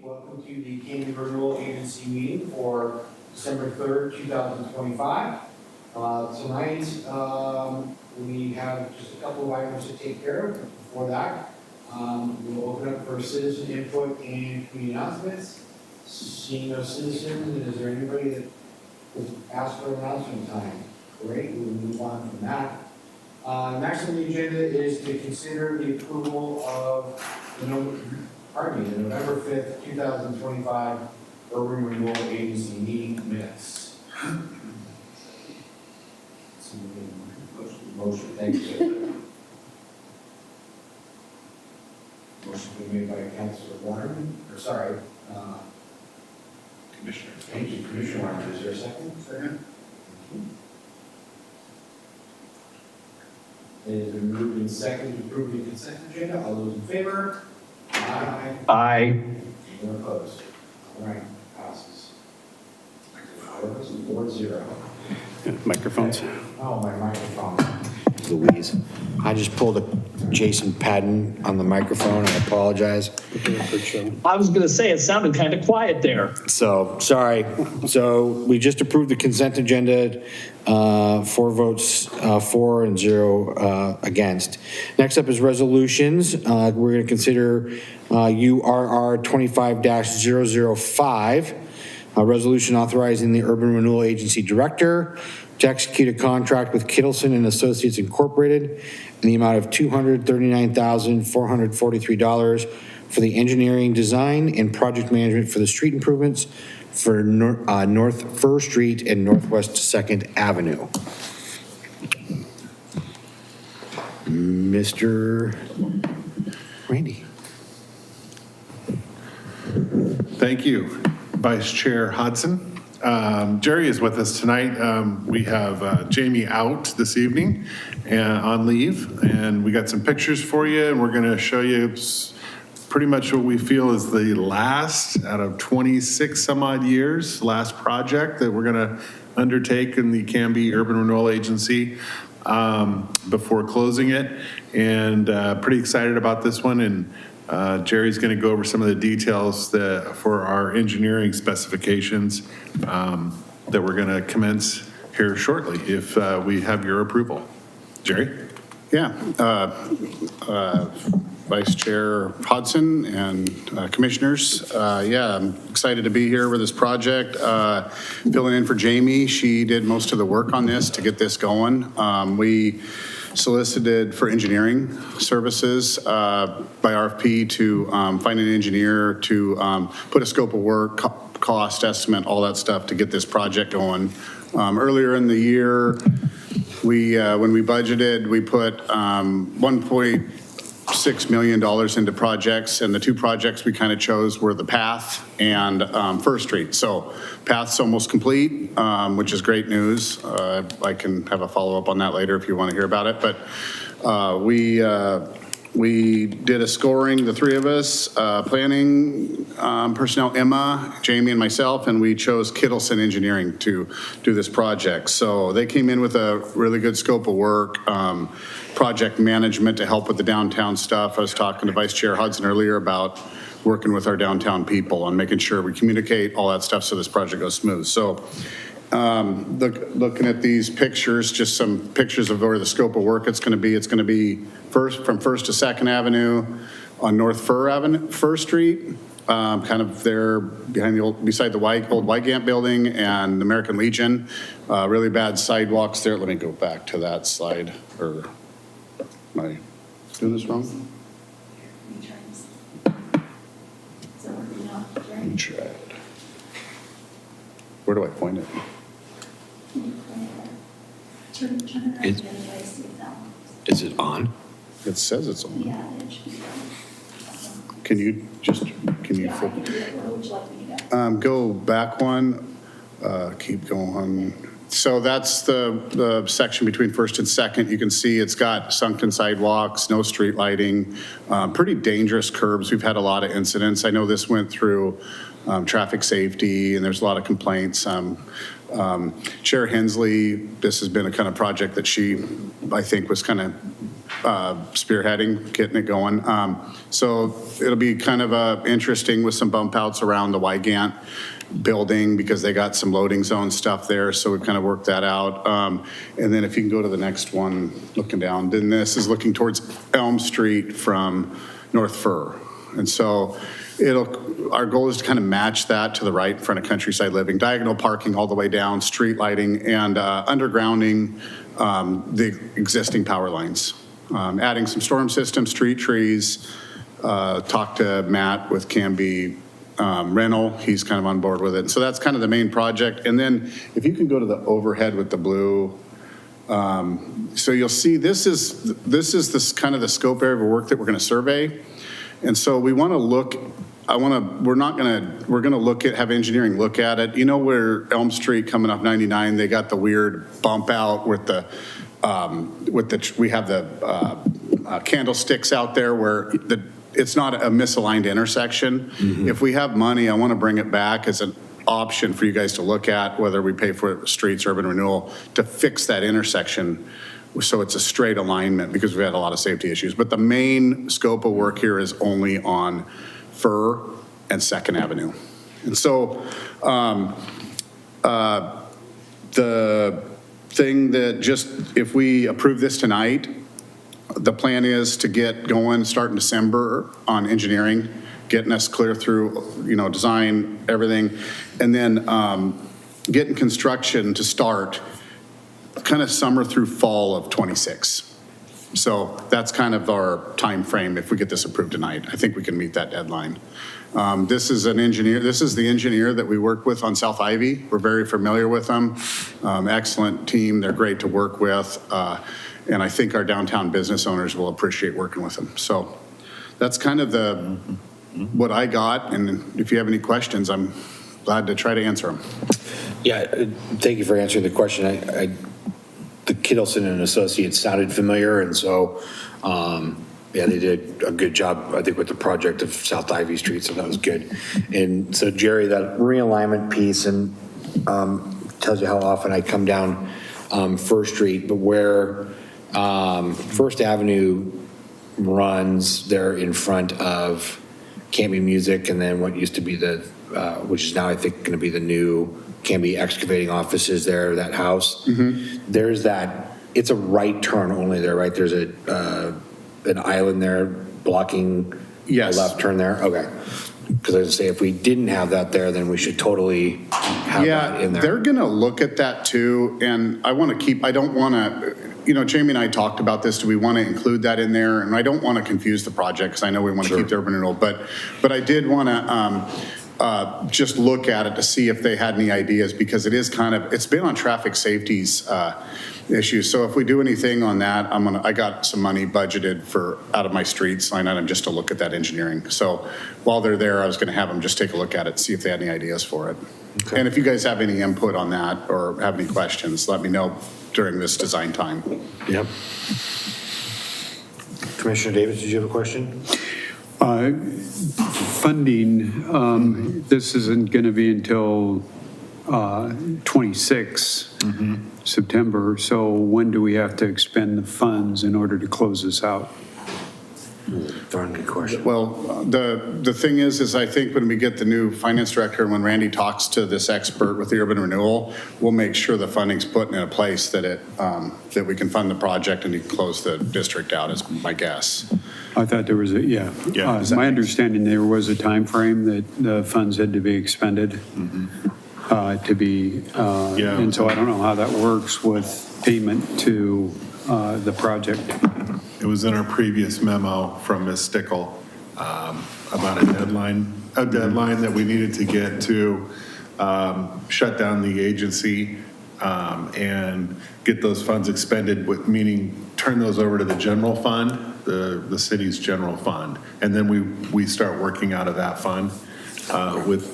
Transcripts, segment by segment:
Welcome to the Canby Renewal Agency meeting for December 3rd, 2025. Tonight, we have just a couple of items to take care of. Before that, we'll open up for citizen input and community announcements. Seeing no citizens, is there anybody that would ask for announcement time? Great, we'll move on from that. Next on the agenda is to consider the approval of the November 5th, 2025 Urban Renewal Agency meeting minutes. Motion, thank you. Motion been made by Councilor Warren, or sorry, Commissioner. Thank you, Commissioner Warren. Is there a second? Second. It has been moved and seconded to approve the consent agenda. All those in favor? Aye. Aye. Anyone opposed? All right, passes. 4-0. Microphones. Oh, my microphone. Louise. I just pulled a Jason Patton on the microphone. I apologize. I was going to say, it sounded kind of quiet there. So, sorry. So we just approved the consent agenda, 4 votes for and 0 against. Next up is resolutions. We're going to consider URR 25-005, a resolution authorizing the Urban Renewal Agency Director to execute a contract with Kittelson and Associates Incorporated in the amount of $239,443 for the engineering, design, and project management for the street improvements for North First Street and Northwest 2nd Avenue. Mr. Randy. Thank you, Vice Chair Hodson. Jerry is with us tonight. We have Jamie out this evening and on leave, and we got some pictures for you, and we're going to show you pretty much what we feel is the last out of 26 some odd years, last project that we're going to undertake in the Canby Urban Renewal Agency before closing it, and pretty excited about this one. And Jerry's going to go over some of the details for our engineering specifications that we're going to commence here shortly if we have your approval. Jerry? Yeah, Vice Chair Hodson and Commissioners. Yeah, I'm excited to be here with this project. Filling in for Jamie. She did most of the work on this to get this going. We solicited for engineering services by RFP to find an engineer to put a scope of work, cost estimate, all that stuff to get this project going. Earlier in the year, when we budgeted, we put $1.6 million into projects, and the 2 projects we kind of chose were the Path and First Street. So Path's almost complete, which is great news. I can have a follow-up on that later if you want to hear about it. But we did a scoring, the 3 of us, planning personnel, Emma, Jamie, and myself, and we chose Kittelson Engineering to do this project. So they came in with a really good scope of work, project management to help with the downtown stuff. I was talking to Vice Chair Hudson earlier about working with our downtown people and making sure we communicate all that stuff so this project goes smooth. So looking at these pictures, just some pictures of where the scope of work it's going to be from 1st to 2nd Avenue on North First Street, kind of there behind beside the old Wygant building and American Legion. Really bad sidewalks there. Let me go back to that slide. Or am I doing this wrong? Where do I point it? Is it on? It says it's on. Yeah, it should be Can you go back one, keep going. So that's the section between 1st and 2nd. You can see it's got sunken sidewalks, no street lighting, pretty dangerous curbs. We've had a lot of incidents. I know this went through traffic safety and there's a lot of complaints. Chair Hensley, this has been a kind of project that she, I think, was kind of spearheading, getting it going. So it'll be kind of interesting with some bump outs around the Wygant building because they got some loading zone stuff there, so we've kind of worked that out. And then if you can go to the next one, looking down, then this is looking towards Elm Street from North Fir. And so our goal is to kind of match that to the right in front of Countryside Living, diagonal parking all the way down, street lighting, and undergrounding the existing power lines. Adding some storm systems, street trees, talk to Matt with Canby Renewal, he's kind of on board with it. And so that's kind of the main project. And then if you can go to the overhead with the blue, so you'll see this is kind of the scope area of work that we're going to survey. And so we want to look, we're going to look at, have engineering look at it. You know where Elm Street coming up 99, they got the weird bump out with we have the candlesticks out there where it's not a misaligned intersection. Mm-hmm. If we have money, I want to bring it back as an option for you guys to look at, whether we pay for it, streets, urban renewal, to fix that intersection so it's a straight alignment, because we've had a lot of safety issues. But the main scope of work here is only on Fir and 2nd Avenue. And so the thing that just, if we approve this tonight, the plan is to get going, start in December on engineering, getting us clear through, design, everything, and then getting construction to start kind of summer through fall of 26. So that's kind of our time frame. If we get this approved tonight, I think we can meet that deadline. This is the engineer that we work with on South Ivy. We're very familiar with them. Excellent team. They're great to work with. And I think our downtown business owners will appreciate working with them. So that's kind of what I got. And if you have any questions, I'm glad to try to answer them. Yeah, thank you for answering the question. The Kittelson and Associates sounded familiar, and so they did a good job, I think, with the project of South Ivy Street, so that was good. And so, Jerry, that realignment piece and tells you how often I come down First Street, but where First Avenue runs there in front of Canby Music, and then what used to be which is now I think going to be the new Canby excavating offices there, that house. Mm-hmm. There's it's a right turn only there, right? There's an island there blocking a left turn there. Okay. Because I was say if we didn't have that there, then we should totally have that in there. They're going to look at that too. And I don't want to, Jamie and I talked about this. Do we want to include that in there? And I don't want to confuse the project because I know we want to keep the urban renewal, but I did want to just look at it to see if they had any ideas, because it's been on traffic safety's issues. So if we do anything on that, I got some money budgeted for out of my streets line item just to look at that engineering. So while they're there, I was going to have them just take a look at it, see if they had any ideas for it. Okay. And if you guys have any input on that or have any questions, let me know during this design time. Yep. Commissioner Davis, did you have a question? Funding, this isn't going to be until 26 September. So when do we have to expend the funds in order to close this out? Darn good question. Well, the thing is I think when we get the new finance director and when Randy talks to this expert with the urban renewal, we'll make sure the funding's put in a place that that we can fund the project and you can close the district out, is my guess. I thought there was my understanding there was a time frame that the funds had to be expended and so I don't know how that works with payment to the project. It was in our previous memo from Ms. Stickle about a deadline that we needed to get to shut down the agency and get those funds expended, meaning turn those over to the general fund, the city's general fund, and then we start working out of that fund with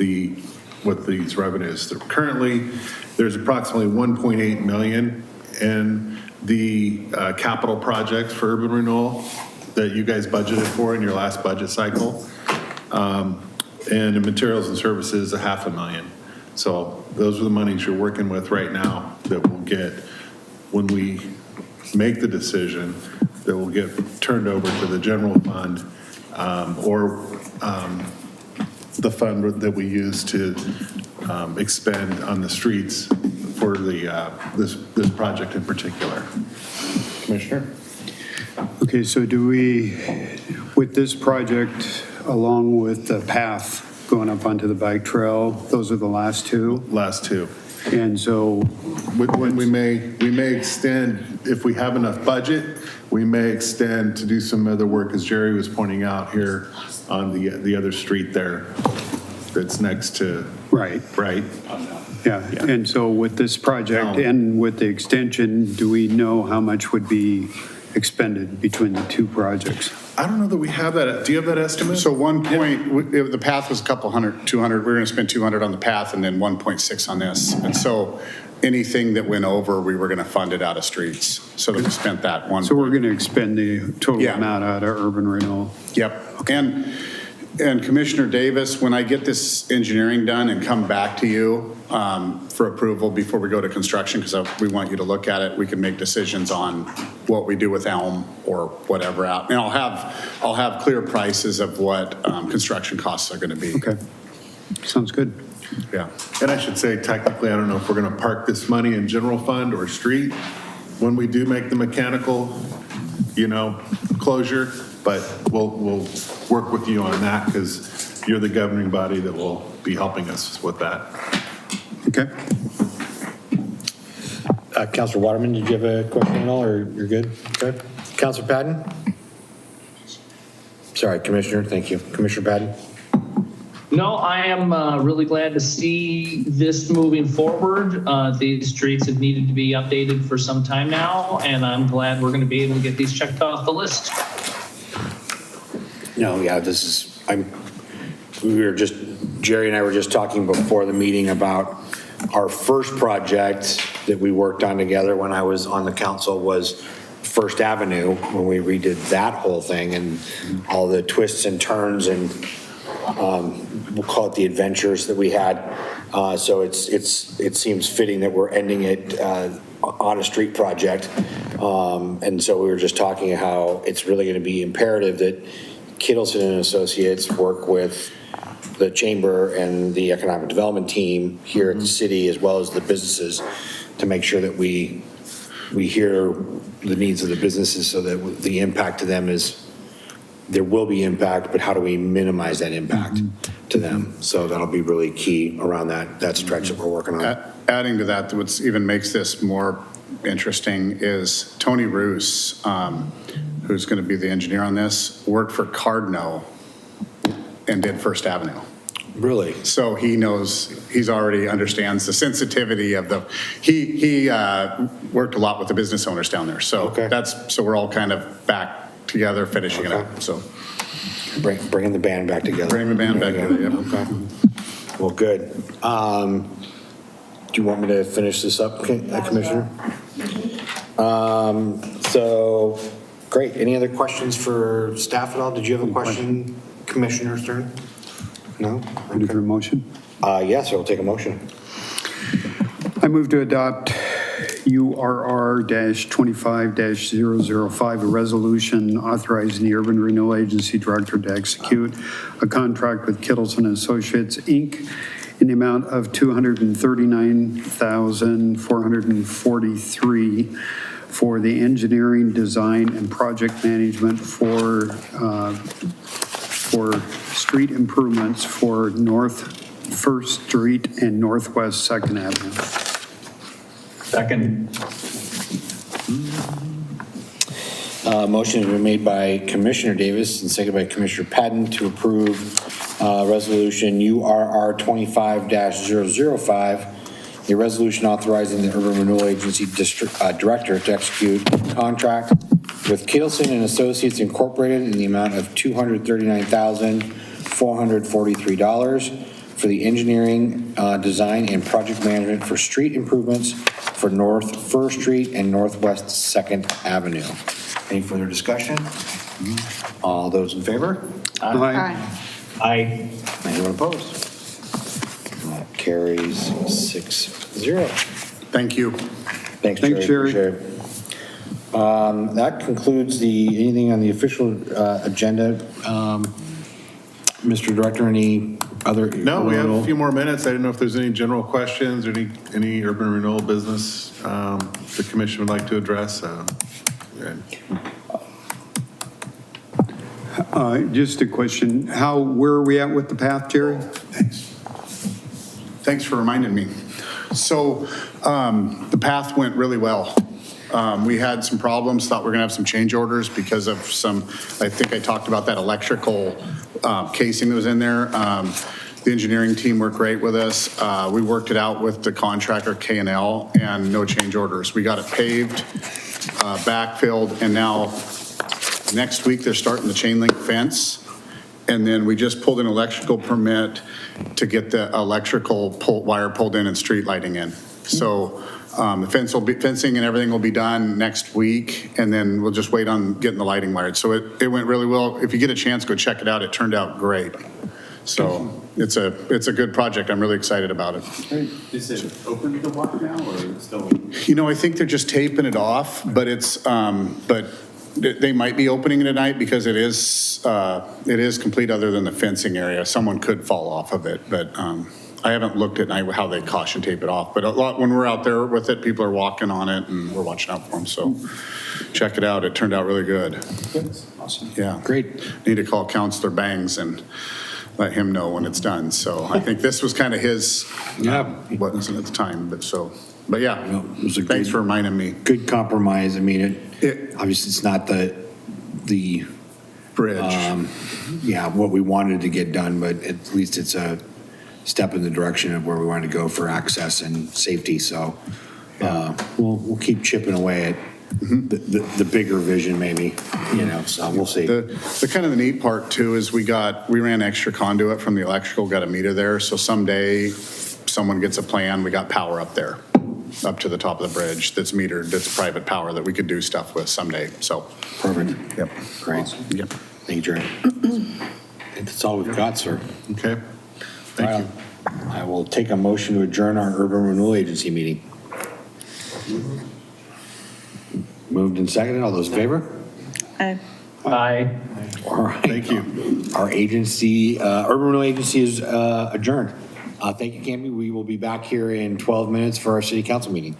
these revenues. Currently, there's approximately 1.8 million in the capital projects for urban renewal that you guys budgeted for in your last budget cycle. And the materials and services, $500,000. So those are the monies you're working with right now that we'll get when we make the decision that will get turned over to the general fund, or the fund that we use to expend on the streets for this project in particular. Commissioner? Okay, so do we, with this project, along with the path going up onto the bike trail, those are the last two? Last two. And so, When we may extend, if we have enough budget, we may extend to do some other work, as Jerry was pointing out here on the other street there that's next to. right, yeah. And so with this project and with the extension, do we know how much would be expended between the two projects? I don't know that we have that. Do you have that estimate? So the path was a couple hundred, 200, we're gonna spend 200 on the path and then 1.6 on this. And so anything that went over, we were gonna fund it out of streets. So that we spent that one. So we're going to expend the total Yeah. amount out of urban renewal? Yep. And Commissioner Davis, when I get this engineering done and come back to you for approval before we go to construction, because we want you to look at it, we can make decisions on what we do with Elm or whatever out. And I'll have clear prices of what construction costs are going to be. Okay, sounds good. Yeah. And I should say, technically, I don't know if we're going to park this money in general fund or street when we do make the mechanical, closure, but we'll work with you on that because you're the governing body that will be helping us with that. Okay. Councilor Waterman, did you have a question at all, or you're good? Okay. Councilor Patton? Sorry, Commissioner, thank you. Commissioner Patton? No, I am really glad to see this moving forward. These streets have needed to be updated for some time now, and I'm glad we're going to be able to get these checked off the list. No, yeah, Jerry and I were just talking before the meeting about our first project that we worked on together when I was on the council was First Avenue, when we redid that whole thing and all the twists and turns and we'll call it the adventures that we had. So it seems fitting that we're ending it on a street project. And so we were just talking how it's really going to be imperative that Kittelson and Associates work with the chamber and the economic development team here at the city, as well as the businesses, to make sure that we hear the needs of the businesses so that the impact to them is, there will be impact, but how do we minimize that impact to them? So that'll be really key around that stretch that we're working on. Adding to that, what even makes this more interesting is Tony Roos, who's going to be the engineer on this, worked for Cardno and did First Avenue. Really? So he knows, he's already understands the sensitivity of he worked a lot with the business owners down there. So okay. So we're all kind of back together, finishing it up. So bringing the band back together. Bringing the band back together, yeah. Okay. Well, good. Do you want me to finish this up, Commissioner? So, great. Any other questions for staff at all? Did you have a question, Commissioner Stern? No? Ready for a motion? Yes, I will take a motion. I move to adopt URR-25-005, a resolution authorizing the Urban Renewal Agency Director to execute a contract with Kittelson Associates, Inc. in the amount of $239,443 for the engineering, design, and project management for street improvements for North First Street and Northwest Second Avenue. Second. Motion has been made by Commissioner Davis and seconded by Commissioner Patton to approve resolution URR 25-005, a resolution authorizing the Urban Renewal Agency Director to execute a contract with Kittelson and Associates Incorporated in the amount of $239,443 for the engineering, design, and project management for street improvements for North First Street and Northwest Second Avenue. Any further discussion? All those in favor? Aye. Aye. Anyone opposed? That carries 6-0. Thank you. Thanks, Thanks, Jerry. Jerry. Appreciate it. That concludes anything on the official agenda. Mr. Director, any other? No, we have a few more minutes. I didn't know if there's any general questions or any urban renewal business the commission would like to address. Just a question, where are we at with the path, Jerry? Thanks for reminding me. So the path went really well. We had some problems, thought we were gonna have some change orders because of I think I talked about that electrical casing that was in there. The engineering team worked great with us. We worked it out with the contractor K&L and no change orders. We got it paved, backfilled, and now next week they're starting the chain link fence. And then we just pulled an electrical permit to get the electrical wire pulled in and street lighting in. So the fencing and everything will be done next week, and then we'll just wait on getting the lighting wired. So it went really well. If you get a chance, go check it out. It turned out great. So it's a good project. I'm really excited about it. Is it open to walk now, or is it still? You know, I think they're just taping it off, but they might be opening it tonight because it is complete other than the fencing area. Someone could fall off of it, but I haven't looked at night how they caution tape it off. But when we're out there with it, people are walking on it and we're watching out for them. So check it out. It turned out really good. Awesome. Yeah. Great. Need to call Counselor Bangs and let him know when it's done. So I think this was kind of his, wasn't at the time, but yeah, No, it was a thanks good- for reminding me. Good compromise. I mean, obviously it's not the Bridge. what we wanted to get done, but at least it's a step in the direction of where we wanted to go for access and safety. So we'll keep chipping away at the bigger vision maybe, so we'll see. The kind of the neat part too is we ran extra conduit from the electrical, got a meter there. So someday someone gets a plan, we got power up there, up to the top of the bridge that's metered, that's private power that we could do stuff with someday. So Perfect. Yep. Great. Awesome. Yep. Thank you, Jerry. I think that's all we've got, sir. Okay, thank you. I will take a motion to adjourn our Urban Renewal Agency meeting. Moved and seconded. All those in favor? Aye. Aye. All right. Thank you. Our agency, Urban Renewal Agency is adjourned. Thank you, Canby. We will be back here in 12 minutes for our city council meeting.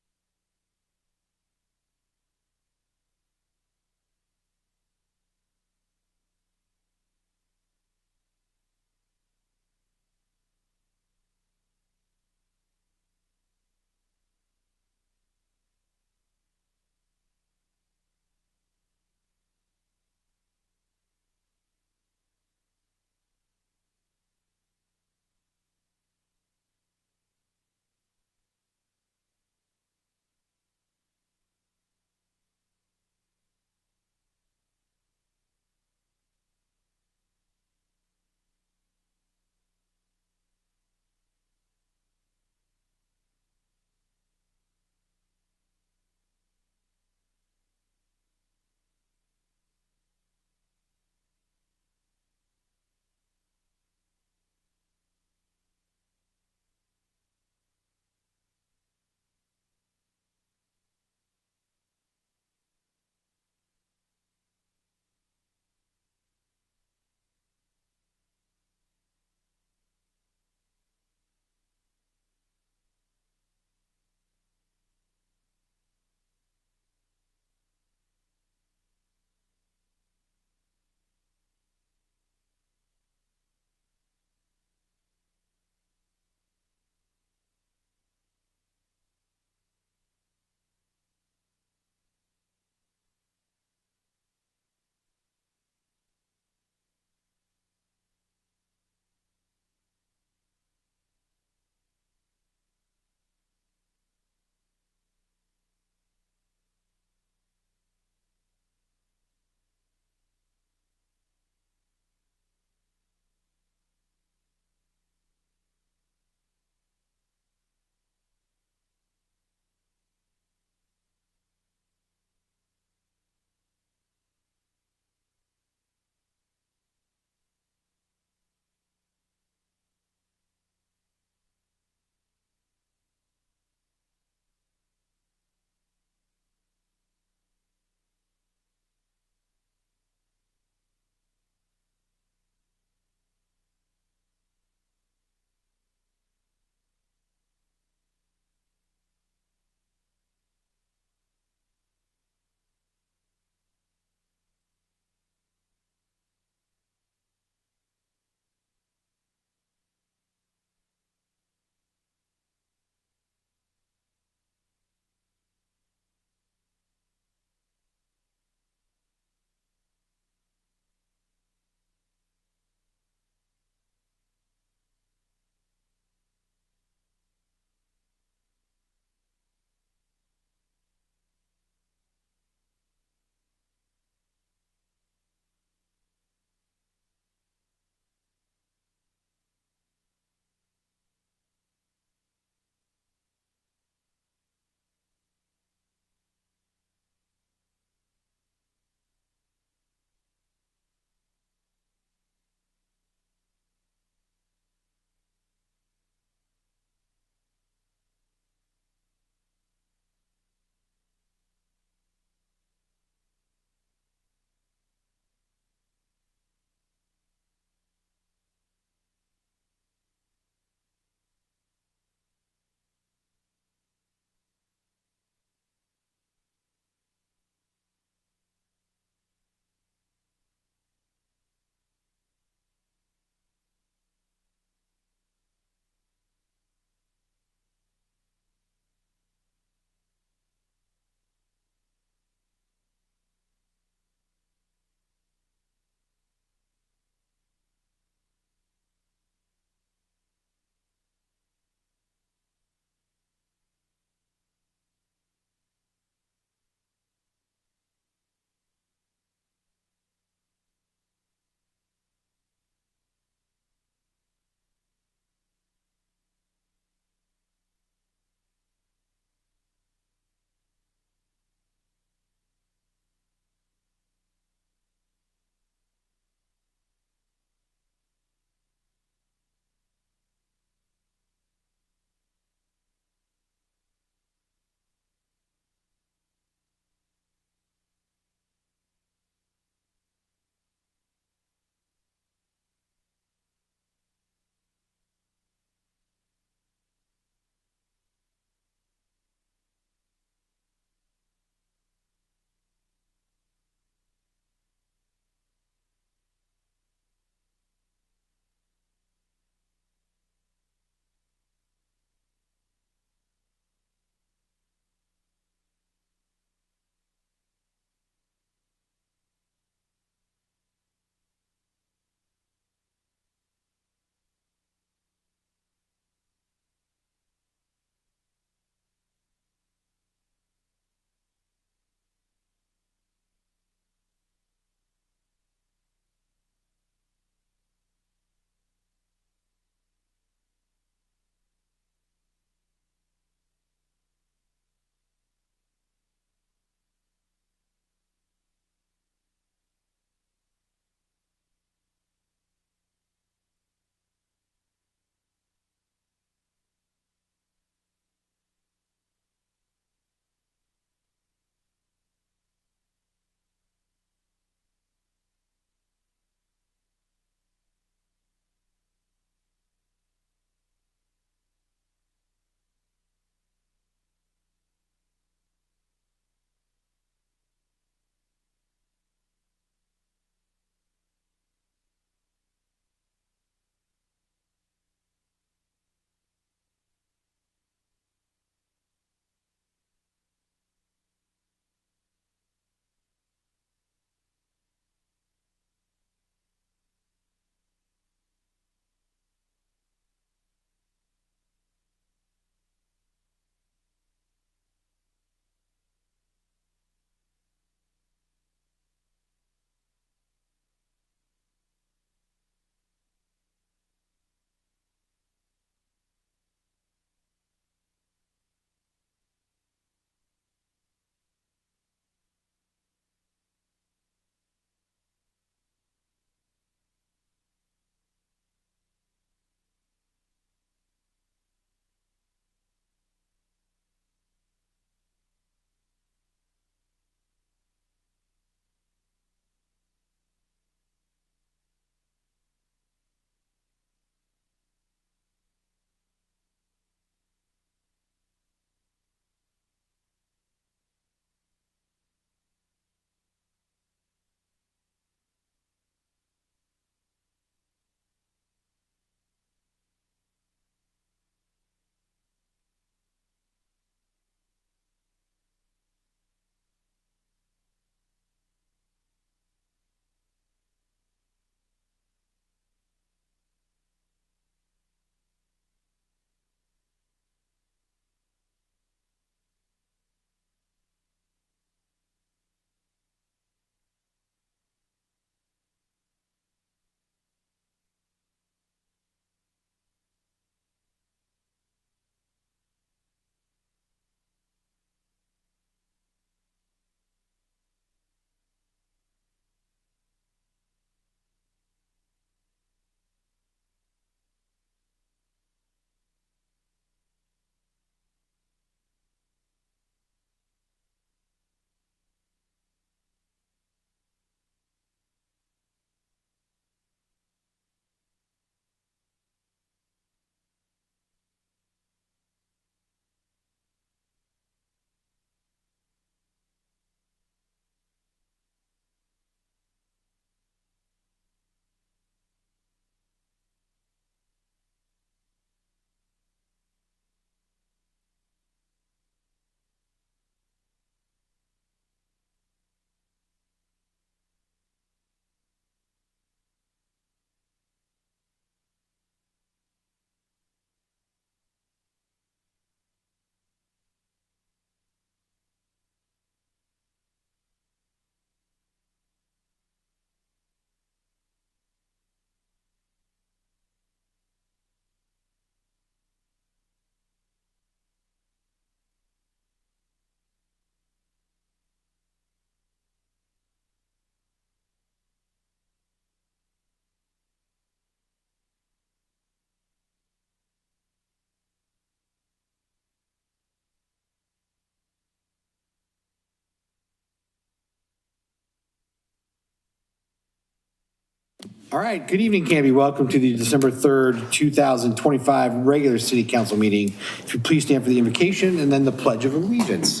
All right, good evening, Canby. Welcome to the December 3rd, 2025 regular city council meeting. If you please stand for the invocation and then the Pledge of Allegiance.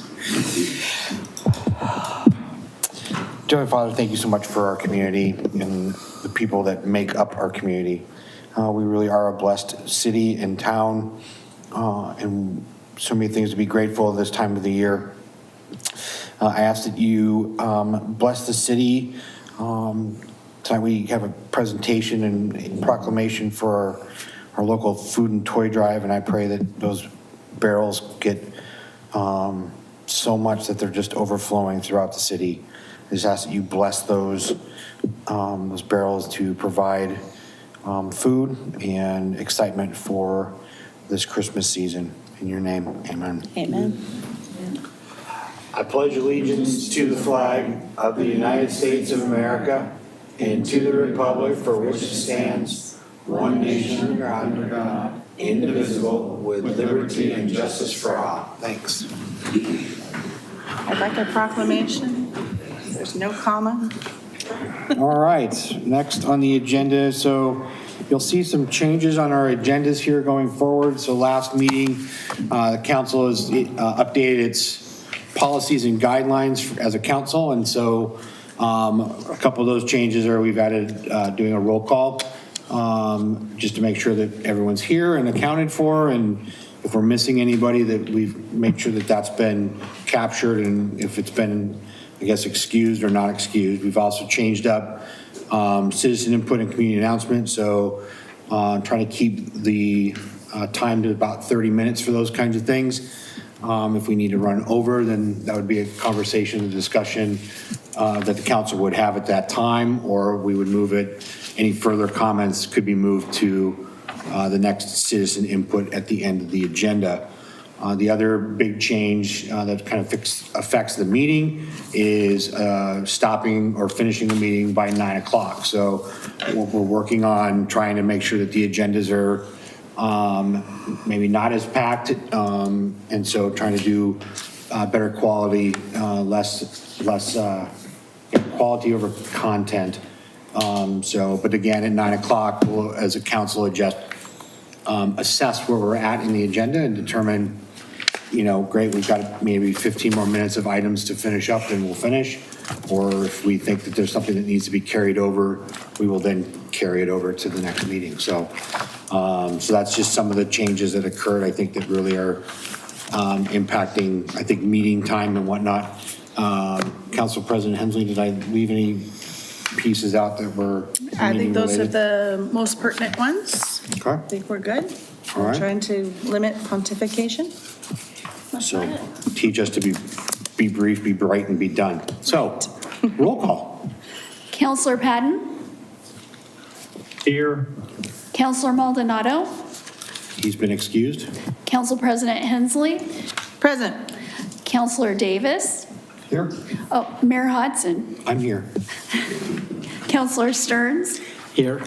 Dear Father, thank you so much for our community and the people that make up our community. We really are a blessed city and town, and so many things to be grateful this time of the year. I ask that you bless the city. Tonight we have a presentation and a proclamation for our local food and toy drive, and I pray that those barrels get so much that they're just overflowing throughout the city. I just ask that you bless those barrels to provide food and excitement for this Christmas season. In your name, amen. Amen. I pledge allegiance to the flag of the United States of America and to the republic for which it stands, one nation under God, indivisible, with liberty and justice for all. Thanks. I'd like a proclamation. There's no comma. All right, next on the agenda, so you'll see some changes on our agendas here going forward. So last meeting, the council has updated its policies and guidelines as a council, and so a couple of those changes are we've added doing a roll call just to make sure that everyone's here and accounted for, and if we're missing anybody, that we've made sure that that's been captured, and if it's been, I guess, excused or not excused. We've also changed up citizen input and community announcement, so trying to keep the time to about 30 minutes for those kinds of things. If we need to run over, then that would be a conversation, a discussion that the council would have at that time, or we would move it. Any further comments could be moved to the next citizen input at the end of the agenda. The other big change that kind of affects the meeting is stopping or finishing the meeting by 9 o'clock. So we're working on trying to make sure that the agendas are maybe not as packed, and so trying to do better quality, less quality over content. But again, at 9 o'clock, we'll, as a council, assess where we're at in the agenda and determine, great, we've got maybe 15 more minutes of items to finish up, then we'll finish. Or if we think that there's something that needs to be carried over, we will then carry it over to the next meeting. So that's just some of the changes that occurred, I think, that really are impacting, I think, meeting time and whatnot. Council President Hensley, did I leave any pieces out that were I think those related? are the most pertinent ones. Okay. I think we're good. All right. We're trying to limit pontification. So teach us to be brief, be bright, and be done. So roll call. Councillor Patton? Here. Councillor Maldonado? He's been excused. Council President Hensley? Present. Councillor Davis? Here. Oh, Mayor Hodson? I'm here. Councillor Stearns? Here.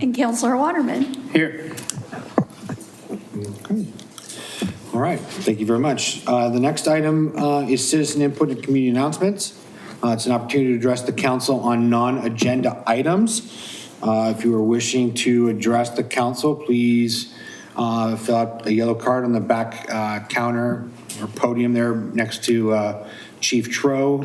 And Councillor Waterman? Here. Okay. All right, thank you very much. The next item is citizen input and community announcements. It's an opportunity to address the council on non-agenda items. If you are wishing to address the council, please fill out a yellow card on the back counter or podium there next to Chief Tro,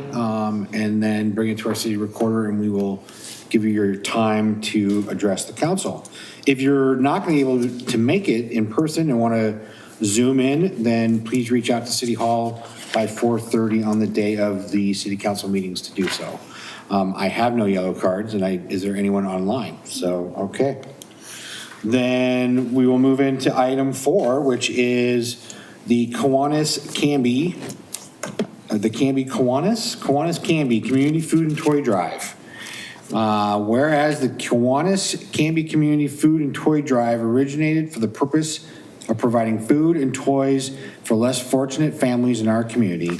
and then bring it to our city recorder, and we will give you your time to address the council. If you're not going to be able to make it in person and want to Zoom in, then please reach out to City Hall by 4:30 on the day of the city council meetings to do so. I have no yellow cards, and is there anyone online? So, okay. Then we will move into item 4, which is the Canby Community Food and Toy Drive. Whereas the Canby Community Food and Toy Drive originated for the purpose of providing food and toys for less fortunate families in our community.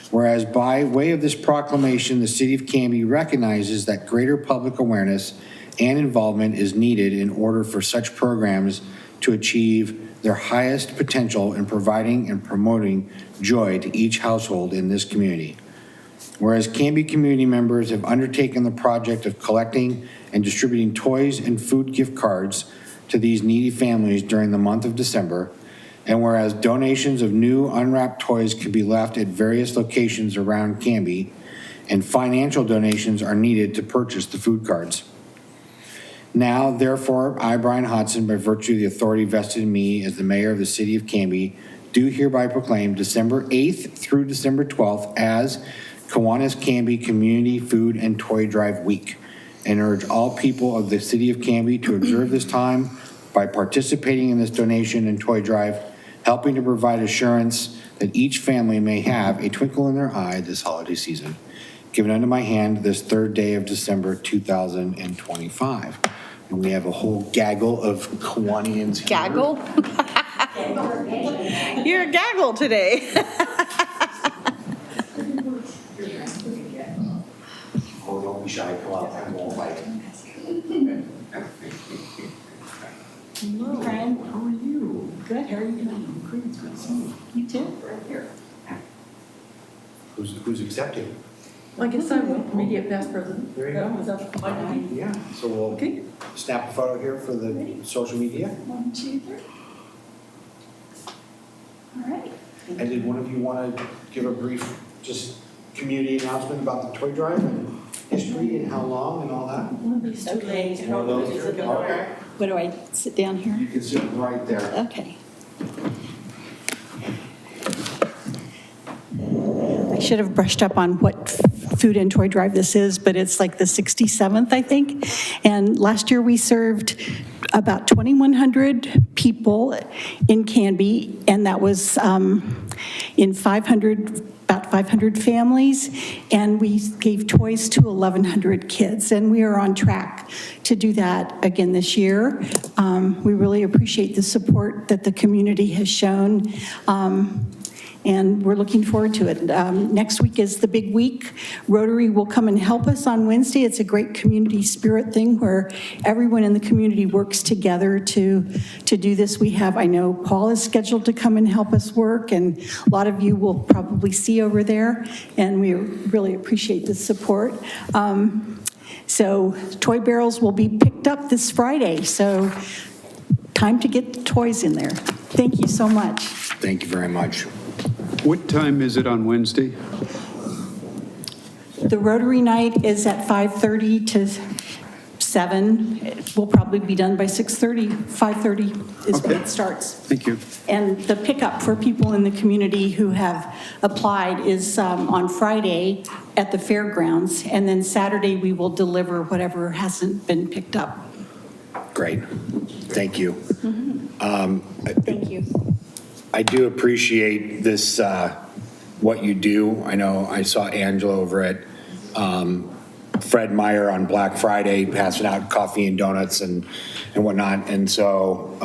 Whereas by way of this proclamation, the City of Canby recognizes that greater public awareness and involvement is needed in order for such programs to achieve their highest potential in providing and promoting joy to each household in this community. Whereas Canby community members have undertaken the project of collecting and distributing toys and food gift cards to these needy families during the month of December. And whereas donations of new unwrapped toys can be left at various locations around Canby, and financial donations are needed to purchase the food cards. Now, therefore, I, Brian Hodson, by virtue of the authority vested in me as the mayor of the City of Canby, do hereby proclaim December 8th through December 12th as Kiwanis Canby Community Food and Toy Drive Week, and urge all people of the City of Canby to observe this time by participating in this donation and toy drive, helping to provide assurance that each family may have a twinkle in their eye this holiday season. Given unto my hand this 3rd day of December 2025. And we have a whole gaggle of Kiwanians here. Gaggle? You're a gaggle today. Oh, don't be shy, come out, I won't fight. Brian, how are you? Good, how are you doing? Great, it's good to see you. You too? Right here. Who's accepting? Well, I guess I will. Immediate past president. There you go. Is that fine? Yeah, so we'll Okay. snap a photo here for the social media. 1, 2, 3. All right. And did one of you want to give a brief, just community announcement about the toy drive and history and how long and all that? One of these two ladies. One of those? Okay. What do I sit down here? You can sit right there. Okay. I should have brushed up on what food and toy drive this is, but it's like the 67th, I think. And last year we served about 2,100 people in Canby, and that was in about 500 families, and we gave toys to 1,100 kids, and we are on track to do that again this year. We really appreciate the support that the community has shown. And we're looking forward to it. Next week is the big week. Rotary will come and help us on Wednesday. It's a great community spirit thing where everyone in the community works together to do this. We have, I know Paul is scheduled to come and help us work, and a lot of you will probably see over there, and we really appreciate the support. So toy barrels will be picked up this Friday, so time to get the toys in there. Thank you so much. Thank you very much. What time is it on Wednesday? The Rotary night is at 5:30 to 7. It will probably be done by 6:30. 5:30 is when Okay. it starts. Thank you. And the pickup for people in the community who have applied is on Friday at the fairgrounds. And then Saturday, we will deliver whatever hasn't been picked up. Great. Thank you. Thank you. I do appreciate this, what you do. I know I saw Angela over at Fred Meyer on Black Friday passing out coffee and donuts and whatnot. And so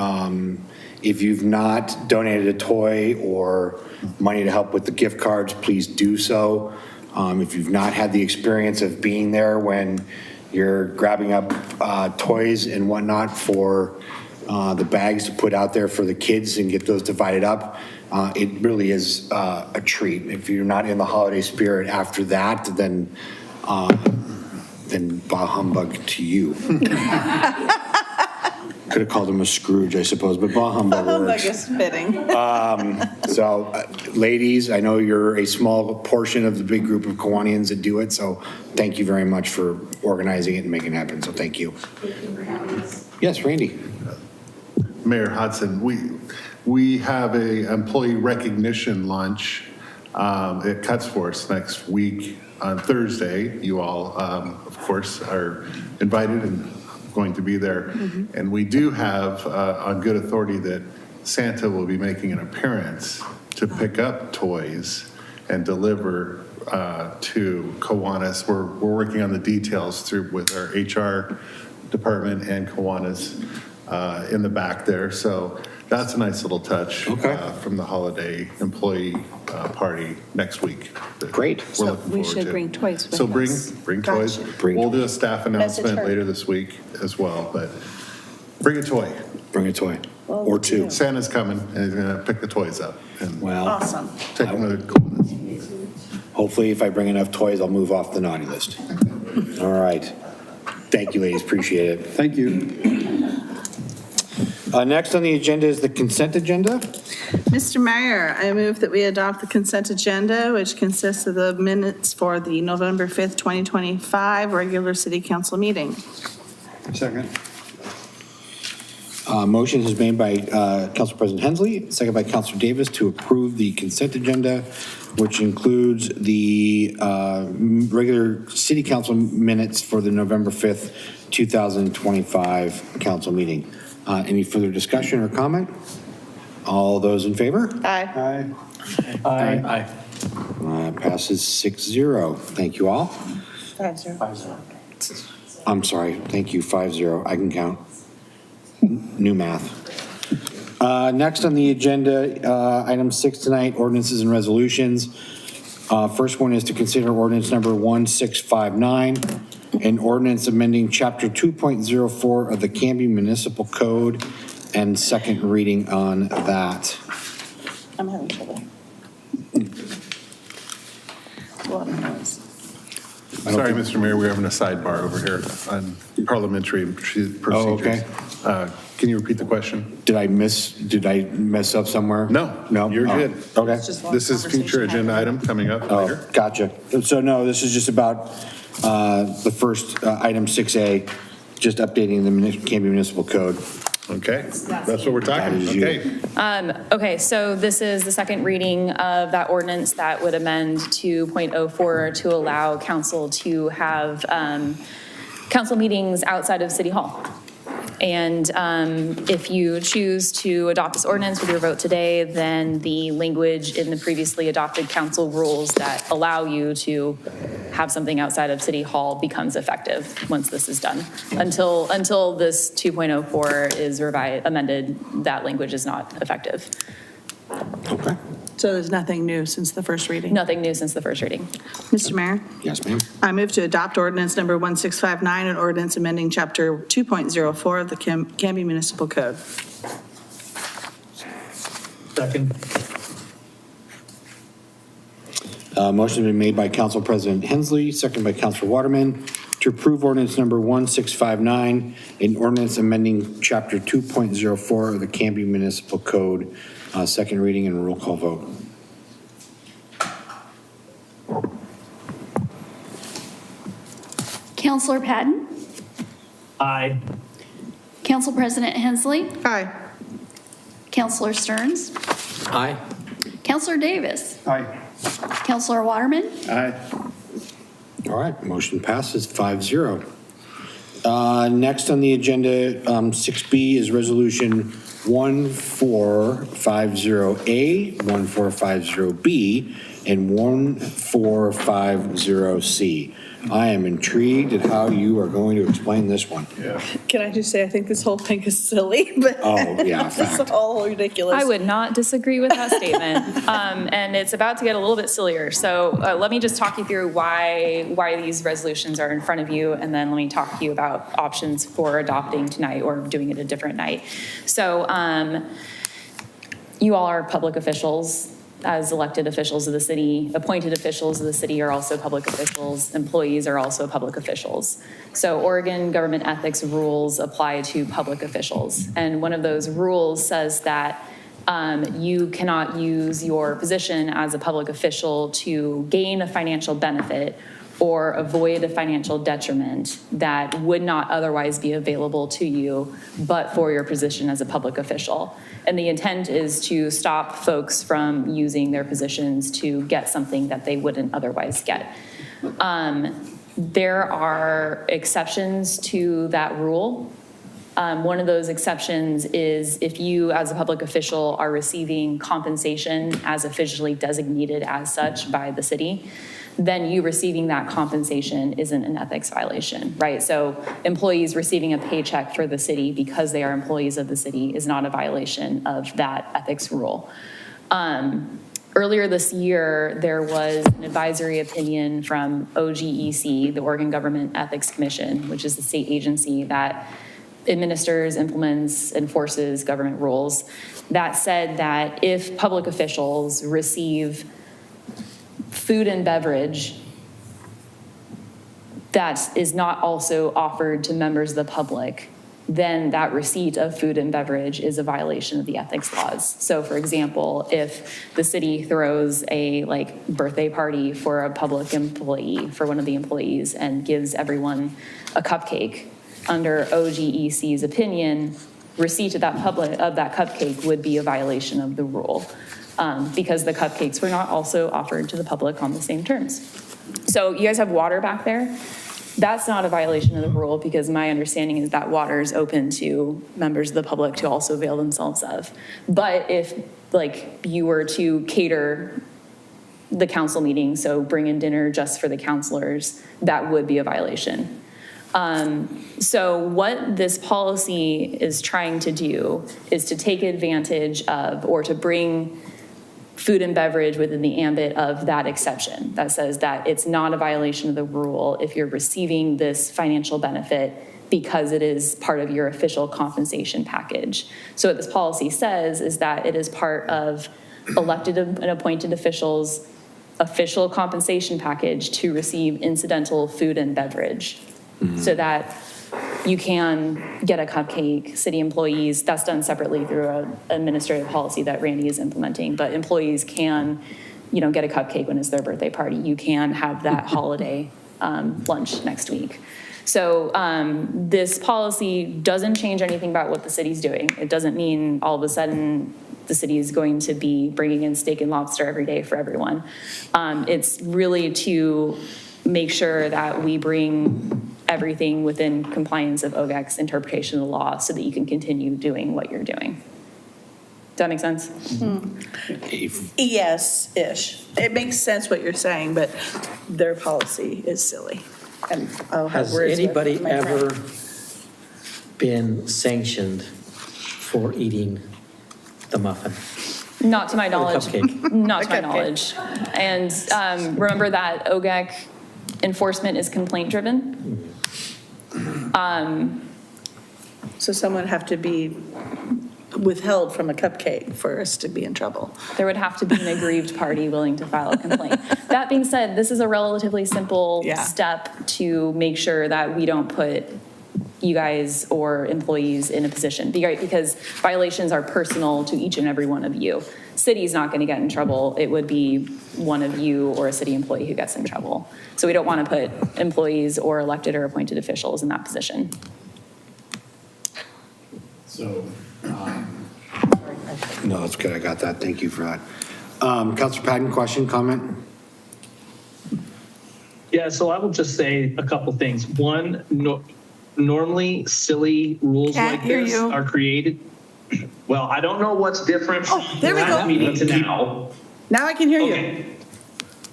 if you've not donated a toy or money to help with the gift cards, please do so. If you've not had the experience of being there when you're grabbing up toys and whatnot for the bags to put out there for the kids and get those divided up, it really is a treat. If you're not in the holiday spirit after that, then bah humbug to you. Could have called him a Scrooge, I suppose, but bah humbug works. is fitting. So, ladies, I know you're a small portion of the big group of Kiwanians that do it, so thank you very much for organizing it and making it happen, so thank you. Thank you for having us. Yes, Randy. Mayor Hudson, we have a employee recognition lunch at Cuts Force next week on Thursday. You all, of course, are invited and going to be there. And we do have on good authority that Santa will be making an appearance to pick up toys and deliver to Kiwanis. We're working on the details through with our HR department and Kiwanis in the back there. So that's a nice little touch from the holiday employee party next week. Great. We're So looking we forward should to. bring toys with So us. bring toys. Gotcha. We'll do a staff announcement her. later this week as well, but bring a toy. Bring a toy, or two. Santa's coming and he's gonna pick the toys up and Well, Awesome. take them to the Kiwanis. hopefully if I bring enough toys, I'll move off the naughty list. All right. Thank you, ladies, appreciate it. Thank you. Next on the agenda is the consent agenda. Mr. Mayor, I move that we adopt the consent agenda, which consists of the minutes for the November 5th, 2025 regular city council meeting. Second. Motion is made by Council President Hensley, second by Councilor Davis to approve the consent agenda, which includes the regular city council minutes for the November 5th, 2025 council meeting. Any further discussion or comment? All those in favor? Aye. Aye. Passes 6-0. Thank you all. 5-0. I'm sorry. Thank you. 5-0. I can count. New math. Next on the agenda, item 6 tonight, ordinances and resolutions. First one is to consider ordinance number 1659, an ordinance amending chapter 2.04 of the Canby Municipal Code, and second reading on that. I'm having trouble. A lot of noise. Sorry, Mr. Mayor, we're having a sidebar over here on parliamentary procedures. Oh, okay. Can you repeat the question? Did I mess up somewhere? No. No? You're Oh, good. Okay. This is future agenda item coming up later. Oh, gotcha. So no, this is just about the first item 6A, just updating the Canby Municipal Code. Okay, that's what we're That talking. is you. Okay. Okay, so this is the second reading of that ordinance that would amend 2.04 to allow council to have council meetings outside of City Hall. And if you choose to adopt this ordinance with your vote today, then the language in the previously adopted council rules that allow you to have something outside of City Hall becomes effective once this is done. Until this 2.04 is amended, that language is not effective. Okay. So there's nothing new since the first reading? Nothing new since the first reading. Mr. Mayor? Yes, ma'am. I move to adopt ordinance number 1659, an ordinance amending chapter 2.04 of the Canby Municipal Code. Second. Motion has been made by Council President Hensley, second by Councilor Waterman, to approve ordinance number 1659, an ordinance amending chapter 2.04 of the Canby Municipal Code, second reading and roll call vote. Councilor Patton? Aye. Council President Hensley? Aye. Councilor Stearns? Aye. Councilor Davis? Aye. Councilor Waterman? Aye. All right, motion passes 5-0. Next on the agenda, 6B is resolution 1450A, 1450B, and 1450C. I am intrigued at how you are going to explain this one. Yeah. Can I just say, I think this whole thing is silly, but Oh, yeah, fact. it's all ridiculous. I would not disagree with that statement. And it's about to get a little bit sillier. So let me just talk you through why these resolutions are in front of you, and then let me talk to you about options for adopting tonight or doing it a different night. So you all are public officials. As elected officials of the city, appointed officials of the city are also public officials. Employees are also public officials. So Oregon government ethics rules apply to public officials. And one of those rules says that you cannot use your position as a public official to gain a financial benefit or avoid a financial detriment that would not otherwise be available to you but for your position as a public official. And the intent is to stop folks from using their positions to get something that they wouldn't otherwise get. There are exceptions to that rule. One of those exceptions is if you, as a public official, are receiving compensation as officially designated as such by the city, then you receiving that compensation isn't an ethics violation, right? So employees receiving a paycheck for the city because they are employees of the city is not a violation of that ethics rule. Earlier this year, there was an advisory opinion from OGEC, the Oregon Government Ethics Commission, which is the state agency that administers, implements, enforces government rules, that said that if public officials receive food and beverage that is not also offered to members of the public, then that receipt of food and beverage is a violation of the ethics laws. So for example, if the city throws a birthday party for a public employee, for one of the employees, and gives everyone a cupcake, under OGEC's opinion, receipt of that cupcake would be a violation of the rule, because the cupcakes were not also offered to the public on the same terms. So you guys have water back there. That's not a violation of the rule, because my understanding is that water is open to members of the public to also avail themselves of. But if you were to cater the council meeting, so bring in dinner just for the councilors, that would be a violation. So what this policy is trying to do is to take advantage of, or to bring food and beverage within the ambit of that exception that says that it's not a violation of the rule if you're receiving this financial benefit because it is part of your official compensation package. So what this policy says is that it is part of elected and appointed officials' official compensation package to receive incidental food and beverage, so that you can get a cupcake. City employees, that's done separately through an administrative policy that Randy is implementing, but employees can, get a cupcake when it's their birthday party. You can have that holiday lunch next week. So this policy doesn't change anything about what the city's doing. It doesn't mean all of a sudden the city is going to be bringing in steak and lobster every day for everyone. It's really to make sure that we bring everything within compliance of OGEC's interpretation of the law so that you can continue doing what you're doing. Does that make sense? Yes-ish. It makes sense what you're saying, but their policy is silly. And I'll have Has words with anybody my friend. ever been sanctioned for eating the muffin? Not to my knowledge. cupcake. Not to my A cupcake. knowledge. And remember that OGEC enforcement is complaint driven. So someone would have to be withheld from a cupcake for us to be in trouble. There would have to be an aggrieved party willing to file a complaint. That being said, this is a relatively simple step to make sure that we don't put you guys or employees in a position, because violations are personal to each and every one of you. City's not going to get in trouble. It would be one of you or a city employee who gets in trouble. So we don't want to put employees or elected or appointed officials in that position. So, No, that's good, I got that, thank you for that. Councilor Patton, question, comment? Yeah, so I will just say a couple things. One, normally silly rules Can't like hear this you. are created. Well, I don't know what's different from there we last go. meeting to now. Now I can hear you.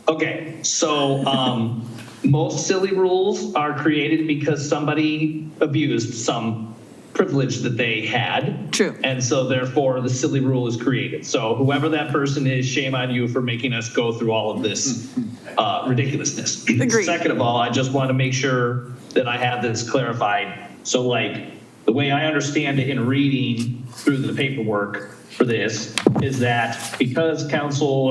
Okay, so most silly rules are created because somebody abused some privilege that they had. True. And so therefore the silly rule is created. So whoever that person is, shame on you for making us go through all of this ridiculousness. Agreed. Second of all, I just want to make sure that I have this clarified. So the way I understand it in reading through the paperwork for this is that because Council